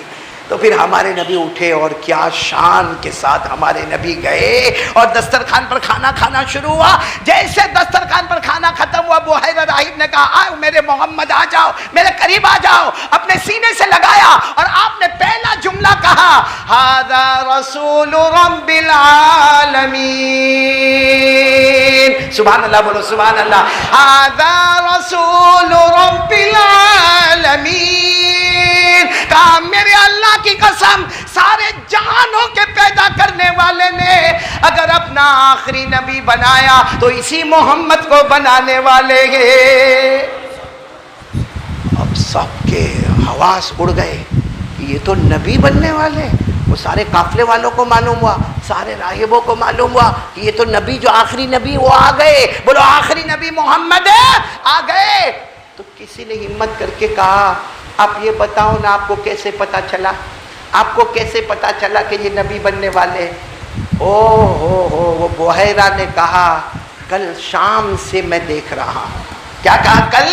تو پھر ہمارے نبی اٹھے اور کیا شان کے ساتھ ہمارے نبی گئے اور دسترخوان پر کھانا کھانا شروع ہوا. جیسے دسترخوان پر کھانا ختم ہوا, بحیرہ راہب نے کہا آؤ میرے محمد آ جاؤ, میرے قریب آ جاؤ. اپنے سینے سے لگایا اور آپ نے پہلا جملہ کہا ھذا رسول رب العالمین. سبحان اللہ بولو سبحان اللہ. ھذا رسول رب العالمین. کہا میرے اللہ کی قسم, سارے جہانوں کے پیدا کرنے والے نے اگر اپنا آخری نبی بنایا تو اسی محمد کو بنانے والے ہیں. اب سب کے حواس اڑ گئے, یہ تو نبی بننے والے. وہ سارے قافلے والوں کو معلوم ہوا, سارے راہبوں کو معلوم ہوا کہ یہ تو نبی, جو آخری نبی وہ آ گئے. بولو آخری نبی محمد آ گئے. تو کسی نے ہمت کر کے کہا آپ یہ بتاؤ نا, آپ کو کیسے پتا چلا, آپ کو کیسے پتا چلا کہ یہ نبی بننے والے. او ہو وہ بحیرہ نے کہا کل شام سے میں دیکھ رہا ہوں. کیا کہا, کل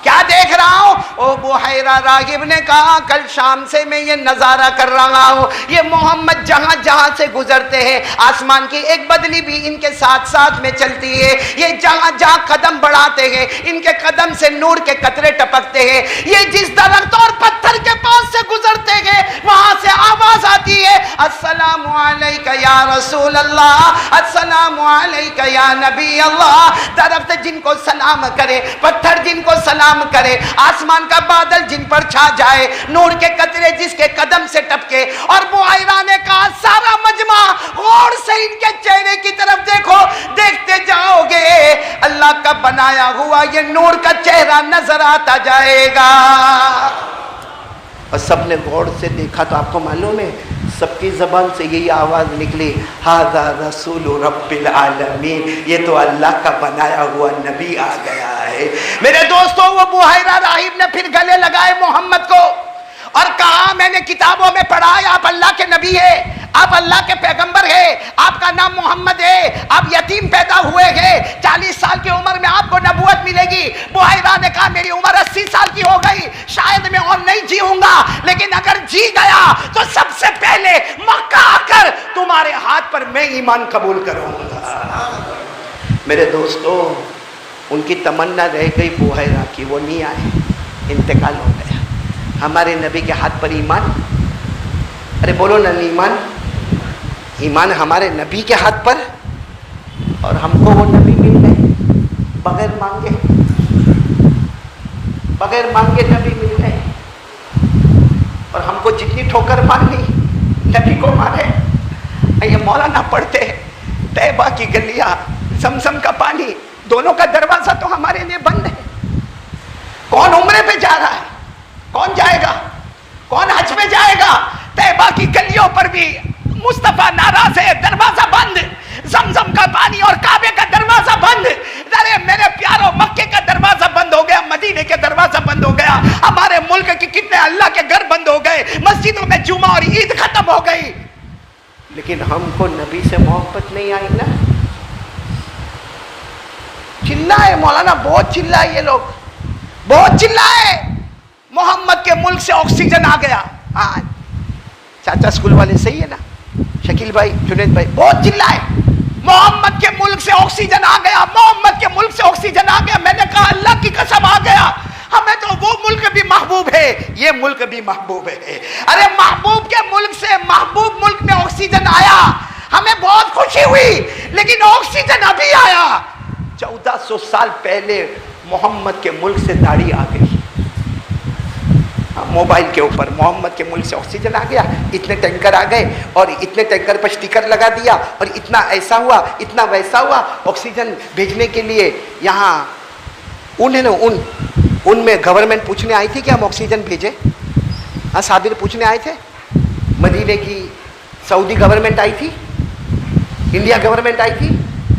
کیا دیکھ رہا ہوں؟ او بحیرہ راغب نے کہا کل شام سے میں یہ نظارہ کر رہا ہوں, یہ محمد جہاں جہاں سے گزرتے ہیں آسمان کی ایک بدلی بھی ان کے ساتھ ساتھ میں چلتی ہے. یہ جہاں جہاں قدم بڑھاتے ہیں ان کے قدم سے نور کے قطرے ٹپکتے ہیں. یہ جس درخت اور پتھر کے پاس سے گزرتے ہیں وہاں سے آواز آتی ہے السلام علیکہ یا رسول اللہ, السلام علیکہ یا نبی اللہ. درخت جن کو سلام کرے, پتھر جن کو سلام کرے, آسمان کا بادل جن پر چھا جائے, نور کے قطرے جس کے قدم سے ٹپکے. اور بحیرہ نے کہا سارا مجمع غور سے ان کے چہرے کی طرف دیکھو, دیکھتے جاؤ گے اللہ کا بنایا ہوا یہ نور کا چہرہ نظر آتا جائے گا. اور سب نے غور سے دیکھا تو آپ کو معلوم ہے سب کی زبان سے یہی آواز نکلی ھذا رسول رب العالمین, یہ تو اللہ کا بنایا ہوا نبی آ گیا ہے. میرے دوستوں وہ بحیرہ راہب نے پھر گلے لگائے محمد کو اور کہا میں نے کتابوں میں پڑھا ہے آپ اللہ کے نبی ہے, آپ اللہ کے پیغمبر ہے, آپ کا نام محمد ہے, آپ یتیم پیدا ہوئے ہیں, 40 سال کی عمر میں آپ کو نبوت ملے گی. بحیرہ نے کہا میری عمر 80 سال کی ہو گئی, شاید میں اور نہیں جیوں گا, لیکن اگر جی گیا تو سب سے پہلے مکہ آ کر تمہارے ہاتھ پر میں ایمان قبول کروں گا. میرے دوستو ان کی تمنا رہ گئی بحیرہ کی, وہ نہیں آئے, انتقال ہو گیا. ہمارے نبی کے ہاتھ پر ایمان, ارے بولو نا ایمان, ایمان ہمارے نبی کے ہاتھ پر, اور ہم کو وہ نبی مل گئے بغیر مانگے, بغیر مانگے نبی مل گئے. اور ہم کو جتنی ٹھوکر مارنی نبی کو مارے. یہ مولانا پڑھتے طیبہ کی گلیاں, زمزم کا پانی, دونوں کا دروازہ تو ہمارے لیے بند ہے. کون عمرے پہ جا رہا ہے, کون جائے گا, کون حج میں جائے گا؟ طیبہ کی گلیوں پر بھی مصطفیٰ ناراض ہے, دروازہ بند. زمزم کا پانی اور کعبے کا دروازہ بند. ارے میرے پیاروں مکے کا دروازہ بند ہو گیا, مدینے کے دروازہ بند ہو گیا, ہمارے ملک کے کتنے اللہ کے گھر بند ہو گئے, مسجدوں میں جمعہ اور عید ختم ہو گئی, لیکن ہم کو نبی سے محبت نہیں آئی نا. چلائے مولانا, بہت چلائے یہ لوگ, بہت چلائے. محمد کے ملک سے آکسیجن آ گیا. ہاں چاچا اسکول والے صحیح ہے نا, شکیل بھائی, جنید بھائی, بہت چلائے محمد کے ملک سے آکسیجن آ گیا, محمد کے ملک سے آکسیجن آ گیا. میں نے کہا اللہ کی قسم آ گیا. ہمیں تو وہ ملک بھی محبوب ہے, یہ ملک بھی محبوب ہے. ارے محبوب کے ملک سے محبوب ملک میں آکسیجن آیا, ہمیں بہت خوشی ہوئی, لیکن آکسیجن ابھی آیا. 1400 سال پہلے محمد کے ملک سے داڑھی آ گئی. موبائل کے اوپر محمد کے ملک سے آکسیجن آ گیا, اتنے ٹینکر آ گئے اور اتنے ٹینکر پر سٹیکر لگا دیا, اور اتنا ایسا ہوا, اتنا ویسا ہوا. آکسیجن بھیجنے کے لیے یہاں ان ہے نا, ان میں گورنمنٹ پوچھنے آئی تھی کہ ہم آکسیجن بھیجیں. ہاں صابر پوچھنے آئے تھے. مدینے کی سعودی گورنمنٹ آئی تھی, انڈیا گورنمنٹ آئی تھی,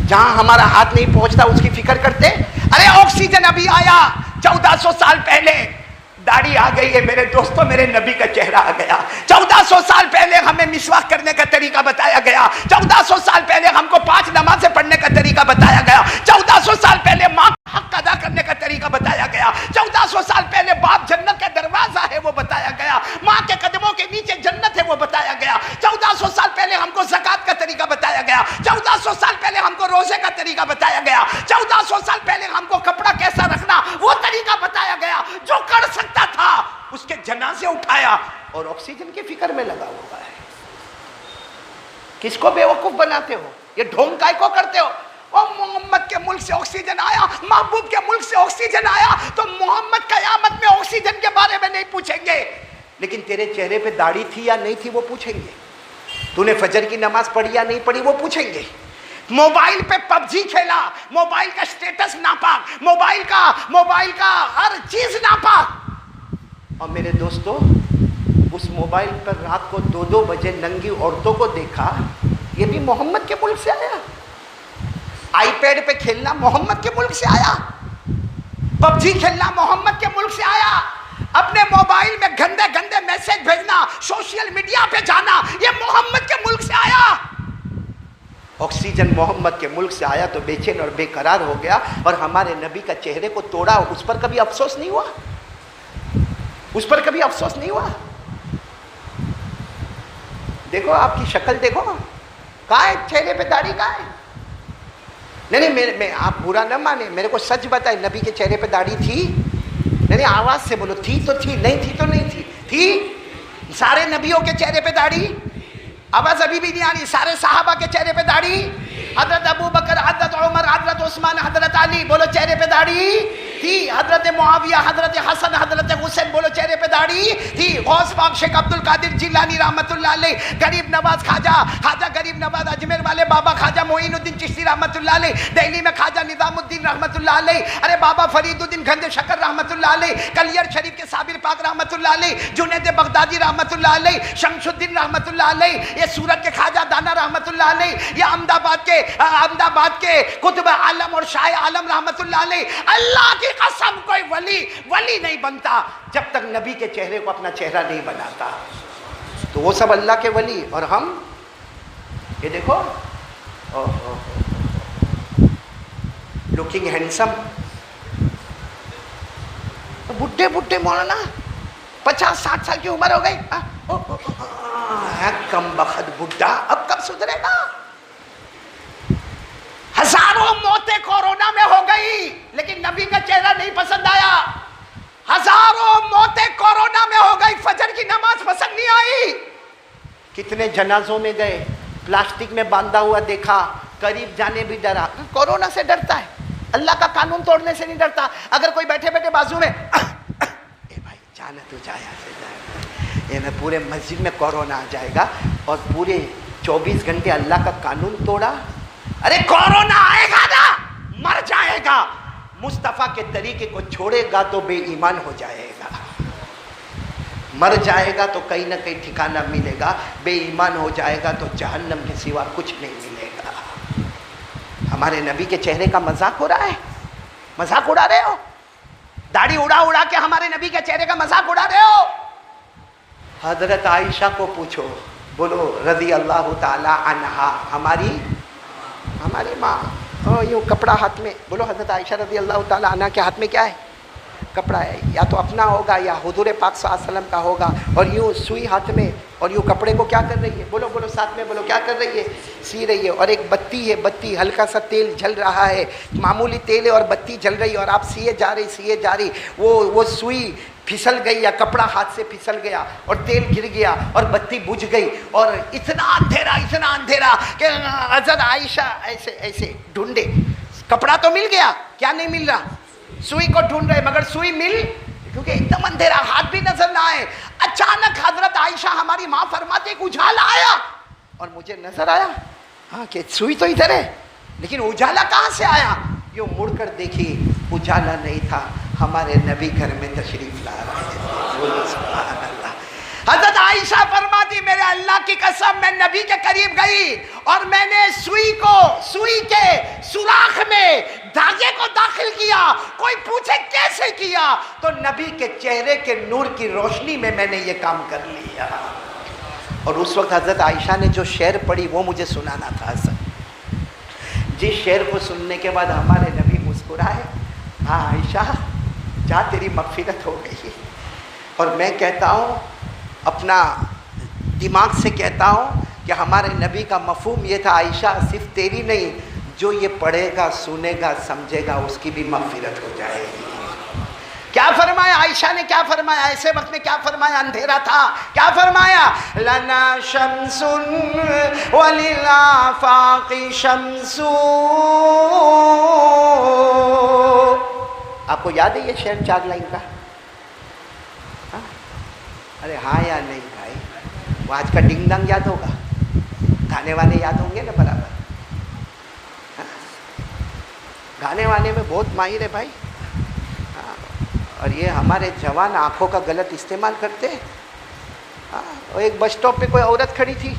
جہاں ہمارا ہاتھ نہیں پہنچتا اس کی فکر کرتے. ارے آکسیجن ابھی آیا 1400 سال پہلے، داڑھی آ گئی ہے میرے دوستوں، میرے نبی کا چہرہ آ گیا۔ 1400 سال پہلے ہمیں مسواک کرنے کا طریقہ بتایا گیا، 1400 سال پہلے ہم کو 5 نمازیں پڑھنے کا طریقہ بتایا گیا، 1400 سال پہلے ماں کا حق ادا کرنے کا طریقہ بتایا گیا، 1400 سال پہلے باپ جنت کا دروازہ ہے وہ بتایا گیا، ماں کے قدموں کے نیچے جنت ہے وہ بتایا گیا، 1400 سال پہلے ہم کو زکوٰۃ کا طریقہ بتایا گیا، 1400 سال پہلے ہم کو روزے کا طریقہ بتایا گیا، 1400 سال پہلے ہم کو کپڑا کیسا رکھنا وہ طریقہ بتایا گیا۔ جو کر سکتا تھا اس کے جنازے اٹھایا، اور آکسیجن کی فکر میں لگا ہوا ہے۔ کس کو بیوقوف بناتے ہو؟ یہ ڈھونگ کائے کو کرتے ہو؟ اور محمد کے ملک سے آکسیجن آیا، محبوب کے ملک سے آکسیجن آیا، تو محمد قیامت میں آکسیجن کے بارے میں نہیں پوچھیں گے، لیکن تیرے چہرے پہ داڑھی تھی یا نہیں تھی وہ پوچھیں گے، تو نے فجر کی نماز پڑھی یا نہیں پڑھی وہ پوچھیں گے، موبائل پہ پب جی کھیلا، موبائل کا سٹیٹس ناپاک، موبائل کا ہر چیز ناپاک۔ اور میرے دوستو، اس موبائل پر رات کو 2 بجے ننگی عورتوں کو دیکھا، یہ بھی محمد کے ملک سے آیا۔ آئی پیڈ پہ کھیلنا محمد کے ملک سے آیا، پب جی کھیلنا محمد کے ملک سے آیا، اپنے موبائل میں گندے گندے میسج بھیجنا، سوشل میڈیا پہ جانا، یہ محمد کے ملک سے آیا۔ آکسیجن محمد کے ملک سے آیا تو بے چین اور بے قرار ہو گیا، اور ہمارے نبی کا چہرے کو توڑا، اس پر کبھی افسوس نہیں ہوا؟ اس پر کبھی افسوس نہیں ہوا؟ دیکھو آپ کی شکل دیکھو، کہاں ہے چہرے پہ داڑھی، کہاں ہے؟ نہیں میں آپ برا نہ مانے، میرے کو سچ بتائے، نبی کے چہرے پہ داڑھی تھی؟ نہیں آواز سے بولو، تھی تو تھی، نہیں تھی تو نہیں تھی، تھی؟ سارے نبیوں کے چہرے پہ داڑھی؟ آواز ابھی بھی نہیں آ رہی؟ سارے صحابہ کے چہرے پہ داڑھی؟ حضرت ابو بکر، حضرت عمر، حضرت عثمان، حضرت علی، بولو چہرے پہ داڑھی تھی؟ حضرت معاویہ، حضرت حسن، حضرت حسین، بولو چہرے پہ داڑھی تھی؟ غوث پاک شیخ عبد القادر جیلانی رحمۃ اللہ علیہ، غریب نواز خواجہ غریب نواز اجمیر والے بابا خواجہ معین الدین چشتی رحمۃ اللہ علیہ، دہلی میں خواجہ نظام الدین رحمۃ اللہ علیہ، ارے بابا فرید الدین گنج شکر رحمۃ اللہ علیہ، کلیئر شریف کے صابر پاک رحمۃ اللہ علیہ، جنید بغدادی رحمۃ اللہ علیہ، شمس الدین رحمۃ اللہ علیہ، یہ سورت کے خواجہ دانا رحمۃ اللہ علیہ، یہ احمد آباد کے قطب عالم اور شاہ عالم رحمۃ اللہ علیہ۔ اللہ کی قسم کوئی ولی نہیں بنتا جب تک نبی کے چہرے کو اپنا چہرہ نہیں بناتا، تو وہ سب اللہ کے ولی، اور ہم یہ دیکھو لوکنگ ہینڈسم، بڈھے مولانا 50-60 سال کی عمر ہو گئی، کم بخت بڈھا، اب کب سدھرے گا؟ ہزاروں موتیں کورونا میں ہو گئی لیکن نبی کا چہرہ نہیں پسند آیا، ہزاروں موتیں کورونا میں ہو گئی، فجر کی نماز پسند نہیں آئی۔ کتنے جنازوں میں گئے، پلاسٹک میں باندھا ہوا دیکھا، قریب جانے بھی ڈرا۔ کورونا سے ڈرتا ہے، اللہ کا قانون توڑنے سے نہیں ڈرتا۔ اگر کوئی بیٹھے بیٹھے بازو میں اے بھائی جانا تو جایا سے جائے، یہ میں پورے مسجد میں کورونا آ جائے گا، اور پورے 24 گھنٹے اللہ کا قانون توڑا۔ ارے کورونا آئے گا نا، مر جائے گا، مصطفیٰ کے طریقے کو چھوڑے گا تو بے ایمان ہو جائے گا، مر جائے گا تو کہیں نہ کہیں ٹھکانہ ملے گا، بے ایمان ہو جائے گا تو جہنم کے سوا کچھ نہیں ملے گا۔ ہمارے نبی کے چہرے کا مذاق ہو رہا ہے، مذاق اڑا رہے ہو، داڑھی اڑا کے ہمارے نبی کے چہرے کا مذاق اڑا رہے ہو۔ حضرت عائشہ کو پوچھو، بولو رضی اللہ تعالی عنہا، ہماری ماں، یوں کپڑا ہاتھ میں، بولو حضرت عائشہ رضی اللہ تعالی عنہا کے ہاتھ میں کیا ہے؟ کپڑا ہے، یا تو اپنا ہوگا یا حضور پاک صلی اللہ علیہ وسلم کا ہوگا، اور یوں سوئی ہاتھ میں، اور یوں کپڑے کو کیا کر رہی ہے؟ بولو ساتھ میں بولو، کیا کر رہی ہے؟ سی رہی ہے، اور ایک بتی ہے، بتی ہلکا سا تیل جل رہا ہے، معمولی تیل ہے اور بتی جل رہی ہے، اور آپ سیے جا رہی، وہ سوئی پھسل گئی یا کپڑا ہاتھ سے پھسل گیا اور تیل گر گیا اور بتی بجھ گئی، اور اتنا اندھیرا کہ حضرت عائشہ ایسے ڈھونڈے، کپڑا تو مل گیا، کیا نہیں مل رہا؟ سوئی کو ڈھونڈ رہے، مگر سوئی کیونکہ ایک دم اندھیرا، ہاتھ بھی نظر نہ آئے۔ اچانک حضرت عائشہ ہماری ماں فرماتے ایک اجالا آیا، اور مجھے نظر آیا ہاں کہ سوئی تو ادھر ہے، لیکن اجالا کہاں سے آیا؟ یوں مڑ کر دیکھی، اجالا نہیں تھا، ہمارے نبی گھر میں تشریف لا رہے تھے۔ بولو سبحان اللہ۔ حضرت عائشہ فرماتی میرے اللہ کی قسم میں نبی کے قریب گئی اور میں نے سوئی کے سوراخ میں دھاگے کو داخل کیا. کوئی پوچھے کیسے کیا؟ تو نبی کے چہرے کے نور کی روشنی میں نے یہ کام کر لیا. اور اس وقت حضرت عائشہ نے جو شعر پڑھی وہ مجھے سنانا تھا. جس شعر کو سننے کے بعد ہمارے نبی مسکرائے، ہاں عائشہ جا تیری مغفرت ہو گئی. اور میں کہتا ہوں، اپنا دماغ سے کہتا ہوں کہ ہمارے نبی کا مفہوم یہ تھا، عائشہ صرف تیری نہیں، جو یہ پڑھے گا، سنے گا، سمجھے گا، اس کی بھی مغفرت ہو جائے گی. کیا فرمایا عائشہ نے؟ کیا فرمایا ایسے وقت میں؟ کیا فرمایا؟ اندھیرا تھا. کیا فرمایا؟ لنا شمس وللآفاق شمس. آپ کو یاد ہے یہ شعر 4 لائن کا؟ ارے ہاں یا نہیں بھائی؟ وہ آج کا ڈنگ ڈنگ یاد ہوگا، گانے والے یاد ہوں گے نا برابر. گانے والے میں بہت ماہر ہے بھائی. اور یہ ہمارے جوان آنکھوں کا غلط استعمال کرتے ہیں. اور ایک بس اسٹاپ پہ کوئی عورت کھڑی تھی،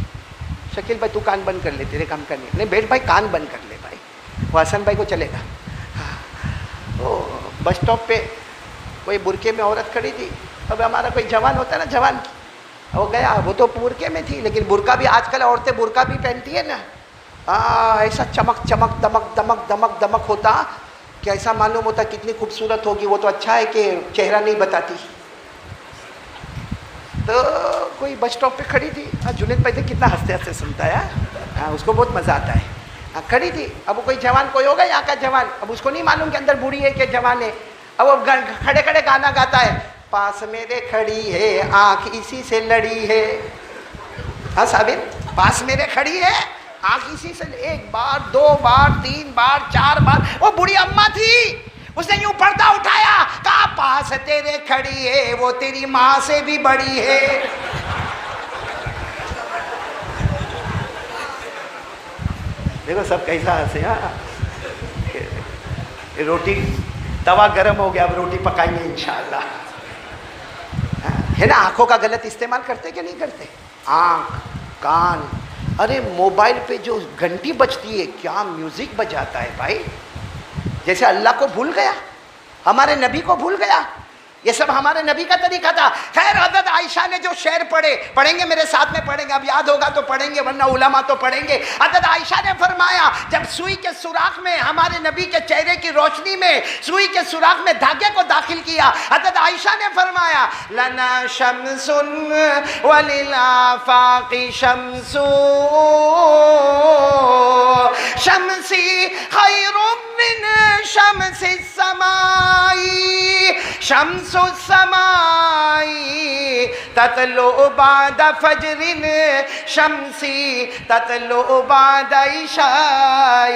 شکیل بھائی تو کان بند کر لے، تیرے کام کرنے. نہیں بیٹھ بھائی، کان بند کر لے بھائی، وہ حسن بھائی کو چلے گا. وہ بس اسٹاپ پہ کوئی برقعے میں عورت کھڑی تھی. اب ہمارا کوئی جوان ہوتا ہے نا، جوان وہ گیا، وہ تو برقعے میں تھی، لیکن برقع بھی آج کل عورتیں برقع بھی پہنتی ہے نا. ایسا چمک چمک دمک دمک دمک دمک ہوتا کہ ایسا معلوم ہوتا کتنی خوبصورت ہوگی. وہ تو اچھا ہے کہ چہرہ نہیں بتاتی. تو کوئی بس اسٹاپ پہ کھڑی تھی. جنید بھائی دیکھ کتنا ہنستے ہنستے سنتا ہے، اس کو بہت مزہ آتا ہے. کھڑی تھی. اب وہ کوئی جوان کوئی ہوگا یہاں کا جوان، اب اس کو نہیں معلوم کہ اندر بوڑھی ہے کہ جوان ہے. اب وہ کھڑے کھڑے گانا گاتا ہے، پاس میرے کھڑی ہے آنکھ اسی سے لڑی ہے. ہاں صابر، پاس میرے کھڑی ہے آنکھ اسی سے. 1 بار 2 بار 3 بار 4 بار. وہ بوڑھی اماں تھی، اس نے یوں پردہ اٹھایا، کہا پاس تیرے کھڑی ہے وہ تیری ماں سے بھی بڑی ہے. دیکھو سب کیسا ہنسے. روٹی توا گرم ہو گیا، اب روٹی پکائیں گے انشاءاللہ. ہے نا؟ آنکھوں کا غلط استعمال کرتے کہ نہیں کرتے؟ آنکھ، کان. ارے موبائل پہ جو گھنٹی بجتی ہے کیا میوزک بجاتا ہے بھائی، جیسے اللہ کو بھول گیا، ہمارے نبی کو بھول گیا. یہ سب ہمارے نبی کا طریقہ تھا. خیر حضرت عائشہ نے جو شعر پڑھیں گے میرے ساتھ میں پڑھیں گے، اب یاد ہوگا تو پڑھیں گے ورنہ علماء تو پڑھیں گے. حضرت عائشہ نے فرمایا جب سوئی کے سوراخ میں ہمارے نبی کے چہرے کی روشنی میں سوئی کے سوراخ میں دھاگے کو داخل کیا، حضرت عائشہ نے فرمایا لنا شمس وللآفاق شمس شمسی خیر من شمس السماء شمس السماء تطلع بعد فجر شمسی تطلع بعد عشاء.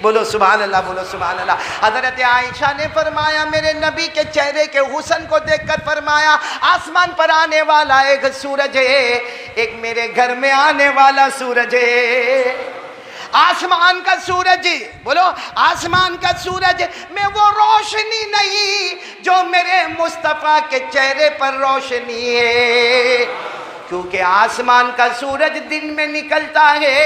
بولو سبحان اللہ، بولو سبحان اللہ. حضرت عائشہ نے فرمایا میرے نبی کے چہرے کے حسن کو دیکھ کر فرمایا آسمان پر آنے والا ایک سورج ہے، ایک میرے گھر میں آنے والا سورج ہے. آسمان کا سورج، بولو آسمان کا سورج میں وہ روشنی نہیں جو میرے مصطفیٰ کے چہرے پر روشنی ہے، کیونکہ آسمان کا سورج دن میں نکلتا ہے.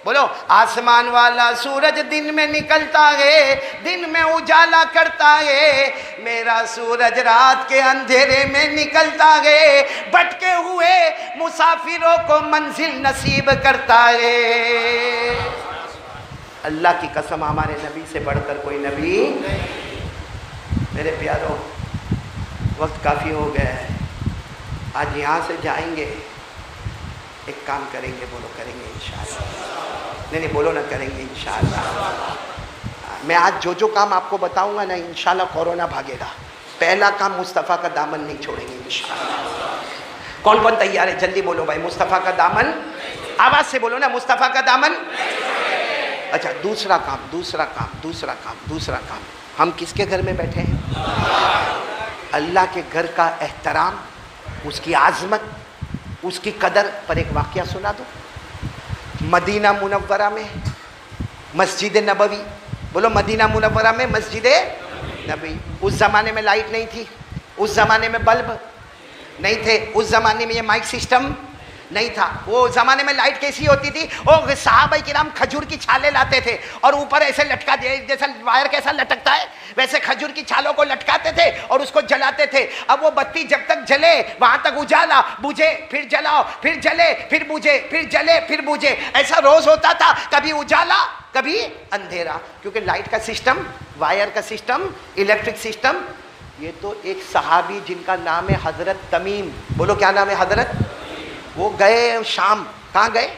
بولو آسمان والا سورج دن میں نکلتا ہے، دن میں اجالا کرتا ہے. میرا سورج رات کے اندھیرے میں نکلتا ہے، بھٹکے ہوئے مسافروں کو منزل نصیب کرتا ہے. اللہ کی قسم ہمارے نبی سے بڑھ کر کوئی نبی. میرے پیاروں وقت کافی ہو گیا ہے، آج یہاں سے جائیں گے ایک کام کریں گے. بولو کریں گے انشاءاللہ. نہیں بولو نہ کریں گے انشاءاللہ. میں آج جو کام آپ کو بتاؤں گا نا انشاءاللہ کورونا بھاگے گا. پہلا کام مصطفیٰ کا دامن نہیں چھوڑیں گے انشاءاللہ. کون کون تیار ہے؟ جلدی بولو بھائی. مصطفیٰ کا دامن، آواز سے بولو نا، مصطفیٰ کا دامن. اچھا دوسرا کام ہم کس کے گھر میں بیٹھے ہیں؟ اللہ کے گھر کا احترام، اس کی عظمت، اس کی قدر پر ایک واقعہ سنا دو. مدینہ منورہ میں مسجد نبوی، بولو مدینہ منورہ میں مسجد نبوی. اس زمانے میں لائٹ نہیں تھی، اس زمانے میں بلب نہیں تھے، اس زمانے میں یہ مائک سسٹم نہیں تھا. وہ زمانے میں لائٹ کیسی ہوتی تھی, وہ صحابہ کرام کھجور کی چھالیں لاتے تھے اور اوپر ایسے لٹکا دے, جیسا وائر کیسا لٹکتا ہے ویسے کھجور کی چھالوں کو لٹکاتے تھے اور اس کو جلاتے تھے. اب وہ بتی جب تک جلے وہاں تک اجالا, بجھے پھر جلاؤ, پھر جلے پھر بجھے, پھر جلے پھر بجھے, ایسا روز ہوتا تھا. کبھی اجالا کبھی اندھیرا, کیونکہ لائٹ کا سسٹم, وائر کا سسٹم, الیکٹرک سسٹم. یہ تو ایک صحابی جن کا نام ہے حضرت تمیم, بولو کیا نام ہے حضرت, وہ گئے شام. کہاں گئے؟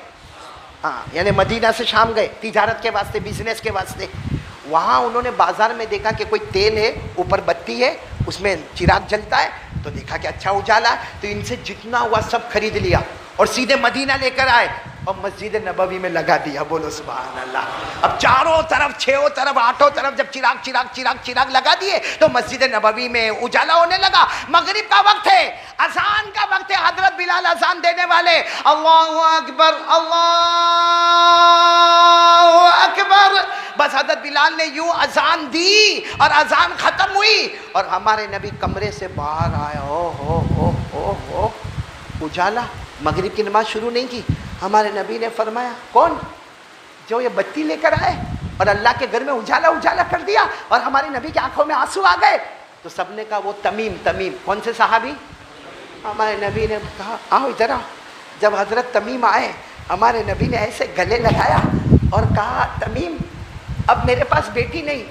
ہاں, یعنی مدینہ سے شام گئے تجارت کے واسطے, بزنس کے واسطے. وہاں انہوں نے بازار میں دیکھا کہ کوئی تیل ہے, اوپر بتی ہے, اس میں چراغ جلتا ہے, تو دیکھا کہ اچھا اجالا ہے, تو ان سے جتنا ہوا سب خرید لیا اور سیدھے مدینہ لے کر آئے اور مسجد نبوی میں لگا دیا. بولو سبحان اللہ. اب چاروں طرف, چھوں طرف, آٹھوں طرف جب چراغ چراغ چراغ چراغ لگا دیے تو مسجد نبوی میں اجالا ہونے لگا. مغرب کا وقت ہے, اذان کا وقت ہے, حضرت بلال اذان دینے والے. اللہ اکبر اللہ اکبر. بس حضرت بلال نے یوں اذان دی اور اذان ختم ہوئی اور ہمارے نبی کمرے سے باہر آئے. او اجالا, مغرب کی نماز شروع نہیں کی. ہمارے نبی نے فرمایا کون جو یہ بتی لے کر آئے اور اللہ کے گھر میں اجالا اجالا کر دیا, اور ہمارے نبی کی آنکھوں میں آنسو آ گئے. تو سب نے کہا وہ تمیم. تمیم کون سے صحابی؟ ہمارے نبی نے کہا آؤ ادھر آؤ. جب حضرت تمیم آئے ہمارے نبی نے ایسے گلے لگایا اور کہا تمیم اب میرے پاس بیٹی نہیں,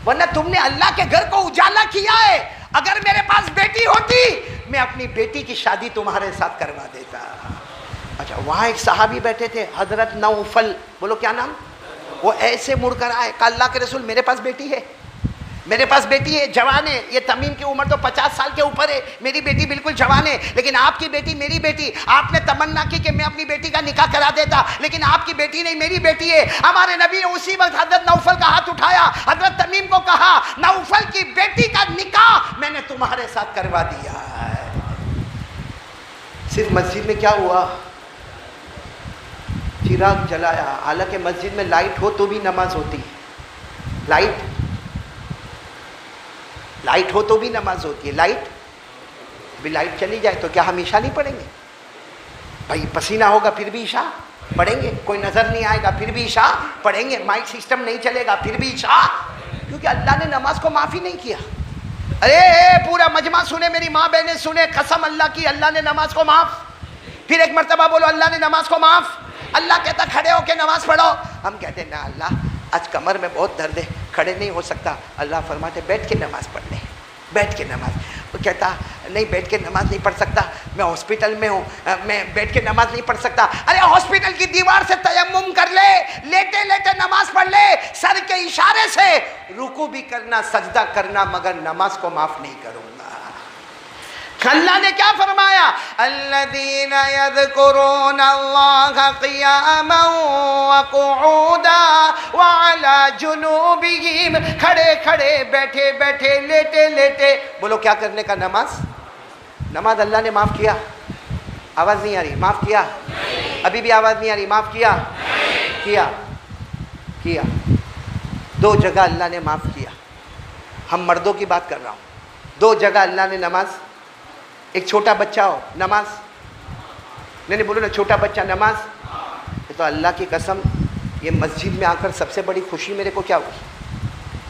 ورنہ تم نے اللہ کے گھر کو اجالا کیا ہے. اگر میرے پاس بیٹی ہوتی میں اپنی بیٹی کی شادی تمہارے ساتھ کروا دیتا. اچھا, وہاں ایک صحابی بیٹھے تھے حضرت نوفل, بولو کیا نام. وہ ایسے مڑ کر آئے, کہا اللہ کے رسول میرے پاس بیٹی ہے, میرے پاس بیٹی ہے, جوان ہے. یہ تمیم کی عمر تو 50 سال کے اوپر ہے, میری بیٹی بالکل جوان ہے, لیکن آپ کی بیٹی میری بیٹی. آپ نے تمنا کی کہ میں اپنی بیٹی کا نکاح کرا دیتا, لیکن آپ کی بیٹی نہیں میری بیٹی ہے. ہمارے نبی نے اسی وقت حضرت نوفل کا ہاتھ اٹھایا, حضرت تمیم کو کہا نوفل کی بیٹی کا نکاح میں نے تمہارے ساتھ کروا دیا ہے. صرف مسجد میں کیا ہوا, چراغ جلایا. حالانکہ مسجد میں لائٹ ہو تو بھی نماز ہوتی ہے, لائٹ ہو تو بھی نماز ہوتی ہے. لائٹ چلی جائے تو کیا ہم عشاء نہیں پڑھیں گے؟ بھائی پسینہ ہوگا پھر بھی عشاء پڑھیں گے, کوئی نظر نہیں آئے گا پھر بھی عشاء پڑھیں گے, مائک سسٹم نہیں چلے گا پھر بھی عشاء, کیونکہ اللہ نے نماز کو معافی نہیں کیا. ارے پورا مجمع سنے, میری ماں بہنیں سنے, قسم اللہ کی اللہ نے نماز کو معاف. پھر ایک مرتبہ بولو اللہ نے نماز کو معاف. اللہ کہتا کھڑے ہو کے نماز پڑھو. ہم کہتے ہیں نا اللہ آج کمر میں بہت درد ہے, کھڑے نہیں ہو سکتا. اللہ فرماتے بیٹھ کے نماز پڑھ لیں, بیٹھ کے نماز. وہ کہتا نہیں بیٹھ کے نماز نہیں پڑھ سکتا, میں ہاسپٹل میں ہوں, میں بیٹھ کے نماز نہیں پڑھ سکتا. ارے ہاسپٹل کی دیوار سے تیمم کر لے, لیٹے لیٹے نماز پڑھ لے, سر کے اشارے سے رکوع بھی کرنا, سجدہ کرنا, مگر نماز کو معاف نہیں کروں گا. اللہ نے کیا فرمایا, الذین یذکرون اللہ قیاما وقعودا وعلی جنوبہم, کھڑے کھڑے, بیٹھے بیٹھے, لیٹے لیٹے. بولو کیا کرنے کا, نماز اللہ نے معاف کیا. آواز نہیں آ رہی, معاف کیا. ابھی بھی آواز نہیں آ رہی, معاف کیا. کیا 2 جگہ اللہ نے معاف کیا. ہم مردوں کی بات کر رہا ہوں. 2 جگہ اللہ نے نماز, ایک چھوٹا بچہ ہو نماز نہیں بولو نا, چھوٹا بچہ نماز. تو اللہ کی قسم یہ مسجد میں آ کر سب سے بڑی خوشی میرے کو کیا ہوئی,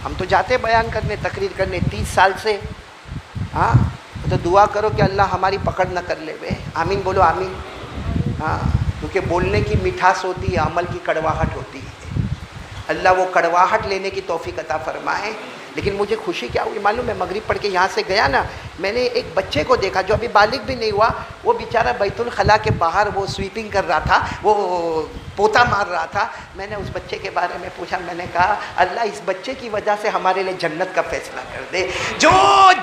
ہم تو جاتے بیان کرنے, تقریر کرنے 30 سال سے. ہاں تو دعا کرو کہ اللہ ہماری پکڑ نہ کر لے. آمین بولو آمین. ہاں کیونکہ بولنے کی مٹھاس ہوتی ہے, عمل کی کڑواہٹ ہوتی ہے. اللہ وہ کڑواہٹ لینے کی توفیق عطا فرمائے. لیکن مجھے خوشی کیا ہوئی معلوم ہے, مغرب پڑھ کے یہاں سے گیا نا, میں نے ایک بچے کو دیکھا جو ابھی بالغ بھی نہیں ہوا, وہ بیچارہ بیت الخلاء کے باہر وہ سویپنگ کر رہا تھا, وہ پوتا مار رہا تھا. میں نے اس بچے کے بارے میں پوچھا, میں نے کہا اللہ اس بچے کی وجہ سے ہمارے لیے جنت کا فیصلہ کر دے. جو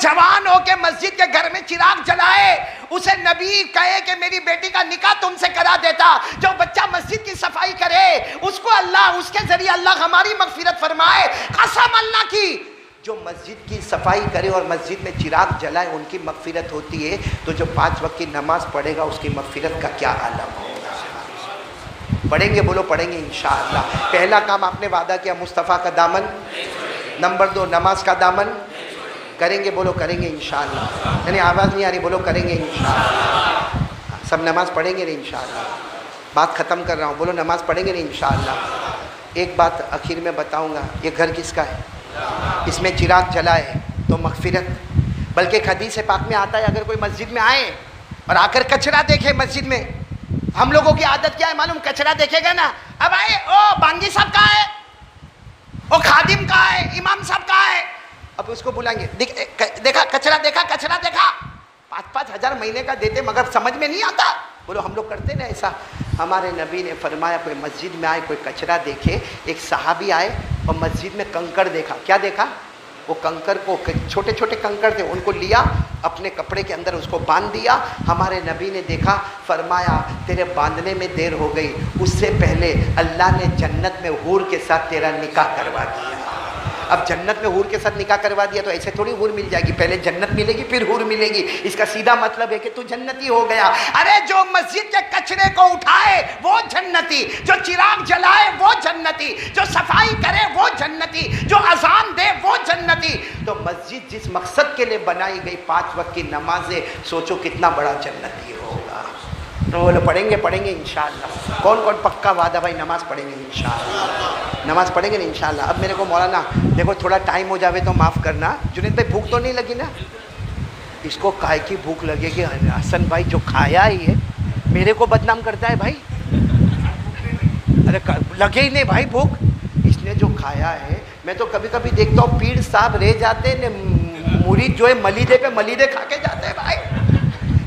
جوان ہو کے مسجد کے گھر میں چراغ جلائے اسے نبی کہے کہ میری بیٹی کا نکاح تم سے کرا دیتا. جو بچہ مسجد کی صفائی کرے اس کو اللہ, اس کے ذریعے اللہ ہماری مغفرت فرمائے. قسم اللہ کی جو مسجد کی صفائی کرے اور مسجد میں چراغ جلائے ان کی مغفرت ہوتی ہے, تو جو 5 وقت کی نماز پڑھے گا اس کی مغفرت کا کیا عالم ہوگا. پڑھیں گے بولو پڑھیں گے انشاءاللہ. پہلا کام آپ نے وعدہ کیا مصطفیٰ کا دامن, نمبر 2 نماز کا دامن. کریں گے بولو کریں گے انشاءاللہ. یعنی آواز نہیں آ رہی, بولو کریں گے انشاءاللہ. سب نماز پڑھیں گے نا انشاءاللہ؟ بات ختم کر رہا ہوں، بولو نماز پڑھیں گے نا انشاءاللہ؟ ایک بات آخر میں بتاؤں گا، یہ گھر کس کا ہے؟ اس میں چراغ جلائے تو مغفرت، بلکہ ایک حدیث پاک میں آتا ہے اگر کوئی مسجد میں آئے اور آ کر کچرا دیکھے مسجد میں، ہم لوگوں کی عادت کیا ہے معلوم؟ کچرا دیکھے گا نا، اب آئے او بانگی صاحب کہاں ہے، او خادم کہاں ہے، امام صاحب کہاں ہے، اب اس کو بلائیں گے، دیکھا کچرا دیکھا، کچرا دیکھا، 5-5 ہزار مہینے کا دیتے مگر سمجھ میں نہیں آتا، بولو ہم لوگ کرتے نا ایسا؟ ہمارے نبی نے فرمایا کوئی مسجد میں آئے کوئی کچرا دیکھے، ایک صحابی آئے اور مسجد میں کنکر دیکھا، کیا دیکھا؟ وہ کنکر کو، چھوٹے چھوٹے کنکر تھے، ان کو لیا اپنے کپڑے کے اندر اس کو باندھ دیا، ہمارے نبی نے دیکھا، فرمایا تیرے باندھنے میں دیر ہو گئی، اس سے پہلے اللہ نے جنت میں حور کے ساتھ تیرا نکاح کروا دیا۔ اب جنت میں حور کے ساتھ نکاح کروا دیا تو ایسے تھوڑی حور مل جائے گی، پہلے جنت ملے گی پھر حور ملے گی، اس کا سیدھا مطلب ہے کہ تو جنتی ہو گیا۔ ارے جو مسجد کے کچرے کو اٹھائے وہ جنتی، جو چراغ جلائے وہ جنتی، جو صفائی کرے وہ جنتی، جو اذان دے وہ جنتی۔ تو مسجد جس مقصد کے لیے بنائی گئی 5 وقت کی نمازیں، سوچو کتنا بڑا جنتی ہوگا۔ تو وہ پڑھیں گے انشاءاللہ؟ کون کون پکا وعدہ بھائی نماز پڑھیں گے انشاءاللہ؟ نماز پڑھیں گے انشاءاللہ؟ اب میرے کو مولانا دیکھو تھوڑا ٹائم ہو جاوے تو معاف کرنا، جنید بھائی بھوک تو نہیں لگی نا؟ اس کو کائے کی بھوک لگے گی؟ حسن بھائی جو کھایا ہی ہے میرے کو بدنام کرتا ہے بھائی، ارے لگے ہی نہیں بھائی بھوک، اس نے جو کھایا ہے۔ میں تو کبھی کبھی دیکھتا ہوں پیر صاحب رہ جاتے ہیں، مرید جو ہے ملیدے پہ ملیدے کھا کے جاتے ہیں بھائی،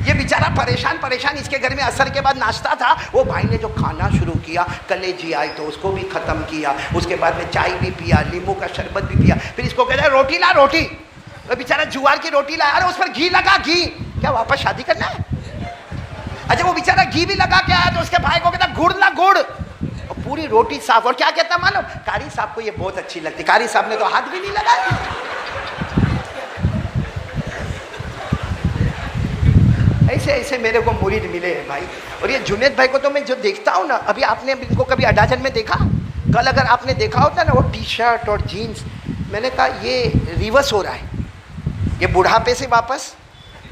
یہ بیچارہ پریشان، اس کے گھر میں عصر کے بعد ناشتہ تھا، وہ بھائی نے جو کھانا شروع کیا، کلیجی آئی تو اس کو بھی ختم کیا، اس کے بعد میں چائے بھی پیا، لیمو کا شربت بھی پیا، پھر اس کو کہتا ہے روٹی لا روٹی، وہ بیچارہ جوار کی روٹی لایا، ارے اس پر گھی لگا، گھی کیا واپس شادی کرنا ہے؟ اچھا وہ بیچارہ گھی بھی لگا کے آیا تو اس کے بھائی کو کہتا گڑ لا گڑ، اور پوری روٹی صاف، اور کیا کہتا معلوم؟ قاری صاحب کو یہ بہت اچھی لگتی، قاری صاحب نے تو ہاتھ بھی نہیں لگایا۔ ایسے ایسے میرے کو مرید ملے ہیں بھائی۔ اور یہ جنید بھائی کو تو میں جو دیکھتا ہوں نا، ابھی آپ نے ان کو کبھی اڈاجن میں دیکھا؟ کل اگر آپ نے دیکھا ہوتا نا وہ ٹی شرٹ اور جینز، میں نے کہا یہ ریورس ہو رہا ہے، یہ بڑھاپے سے واپس،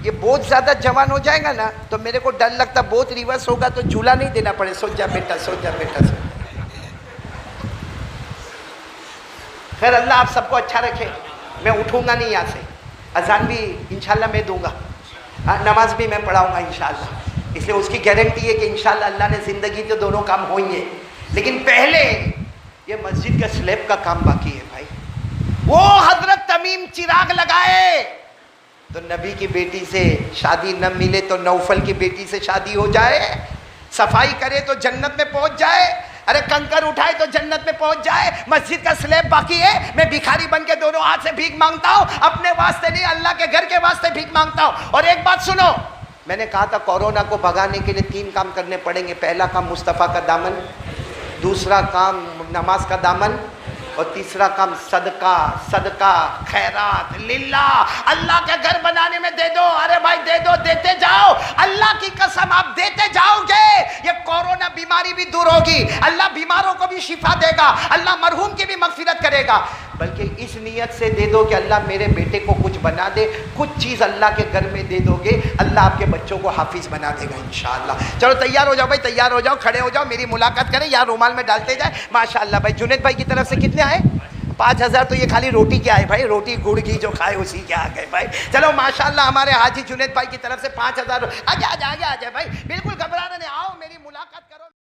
یہ بہت زیادہ جوان ہو جائے گا نا تو میرے کو ڈر لگتا بہت ریورس ہوگا تو جھولا نہیں دینا پڑے، سو جا بیٹا سو جا بیٹا سو۔ خیر اللہ آپ سب کو اچھا رکھے، میں اٹھوں گا نہیں یہاں سے، اذان بھی انشاءاللہ میں دوں گا، نماز بھی میں پڑھاؤں گا انشاءاللہ، اس لیے اس کی گارنٹی ہے کہ انشاءاللہ اللہ نے زندگی تو دونوں کام ہوئیں گے، لیکن پہلے یہ مسجد کا سلیب کا کام باقی ہے بھائی۔ وہ حضرت تمیم چراغ لگائے تو نبی کی بیٹی سے شادی نہ ملے تو نوفل کی بیٹی سے شادی ہو جائے، صفائی کرے تو جنت میں پہنچ جائے، ارے کنکر اٹھائے تو جنت میں پہنچ جائے، مسجد کا سلیب باقی ہے، میں بھکاری بن کے دونوں ہاتھ سے بھیک مانگتا ہوں، اپنے واسطے نہیں اللہ کے گھر کے واسطے بھیک مانگتا ہوں۔ اور ایک بات سنو، میں نے کہا تھا کورونا کو بھگانے کے لیے 3 کام کرنے پڑیں گے، پہلا کام مصطفیٰ کا دامن، دوسرا کام نماز کا دامن، اور تیسرا کام صدقہ خیرات للہ، اللہ کے گھر بنانے میں دے دو، ارے بھائی دے دو، دیتے جاؤ، اللہ کی قسم آپ دیتے جاؤ گے یہ کورونا بیماری بھی دور ہوگی، اللہ بیماروں کو بھی شفا دے گا، اللہ مرحوم کی بھی مغفرت کرے گا، بلکہ اس نیت سے دے دو کہ اللہ میرے بیٹے کو کچھ بنا دے، کچھ چیز اللہ کے گھر میں دے دو گے، اللہ آپ کے بچوں کو حافظ بنا دے گا انشاءاللہ۔ چلو تیار ہو جاؤ بھائی، تیار ہو جاؤ، کھڑے ہو جاؤ، میری ملاقات کریں، یا رومال میں ڈالتے جائیں ماشاءاللہ۔ بھائی جنید بھائی کی طرف سے کتنے آئے؟ 5000 تو یہ خالی روٹی کے آئے بھائی، روٹی گڑ گھی جو کھائے اسی کے آ گئے بھائی۔ چلو ماشاءاللہ ہمارے حاجی جنید بھائی کی طرف سے 5000، آجا آجا آجا آجا بھائی، بالکل گھبرانا نہیں، آؤ میری ملاقات کرو۔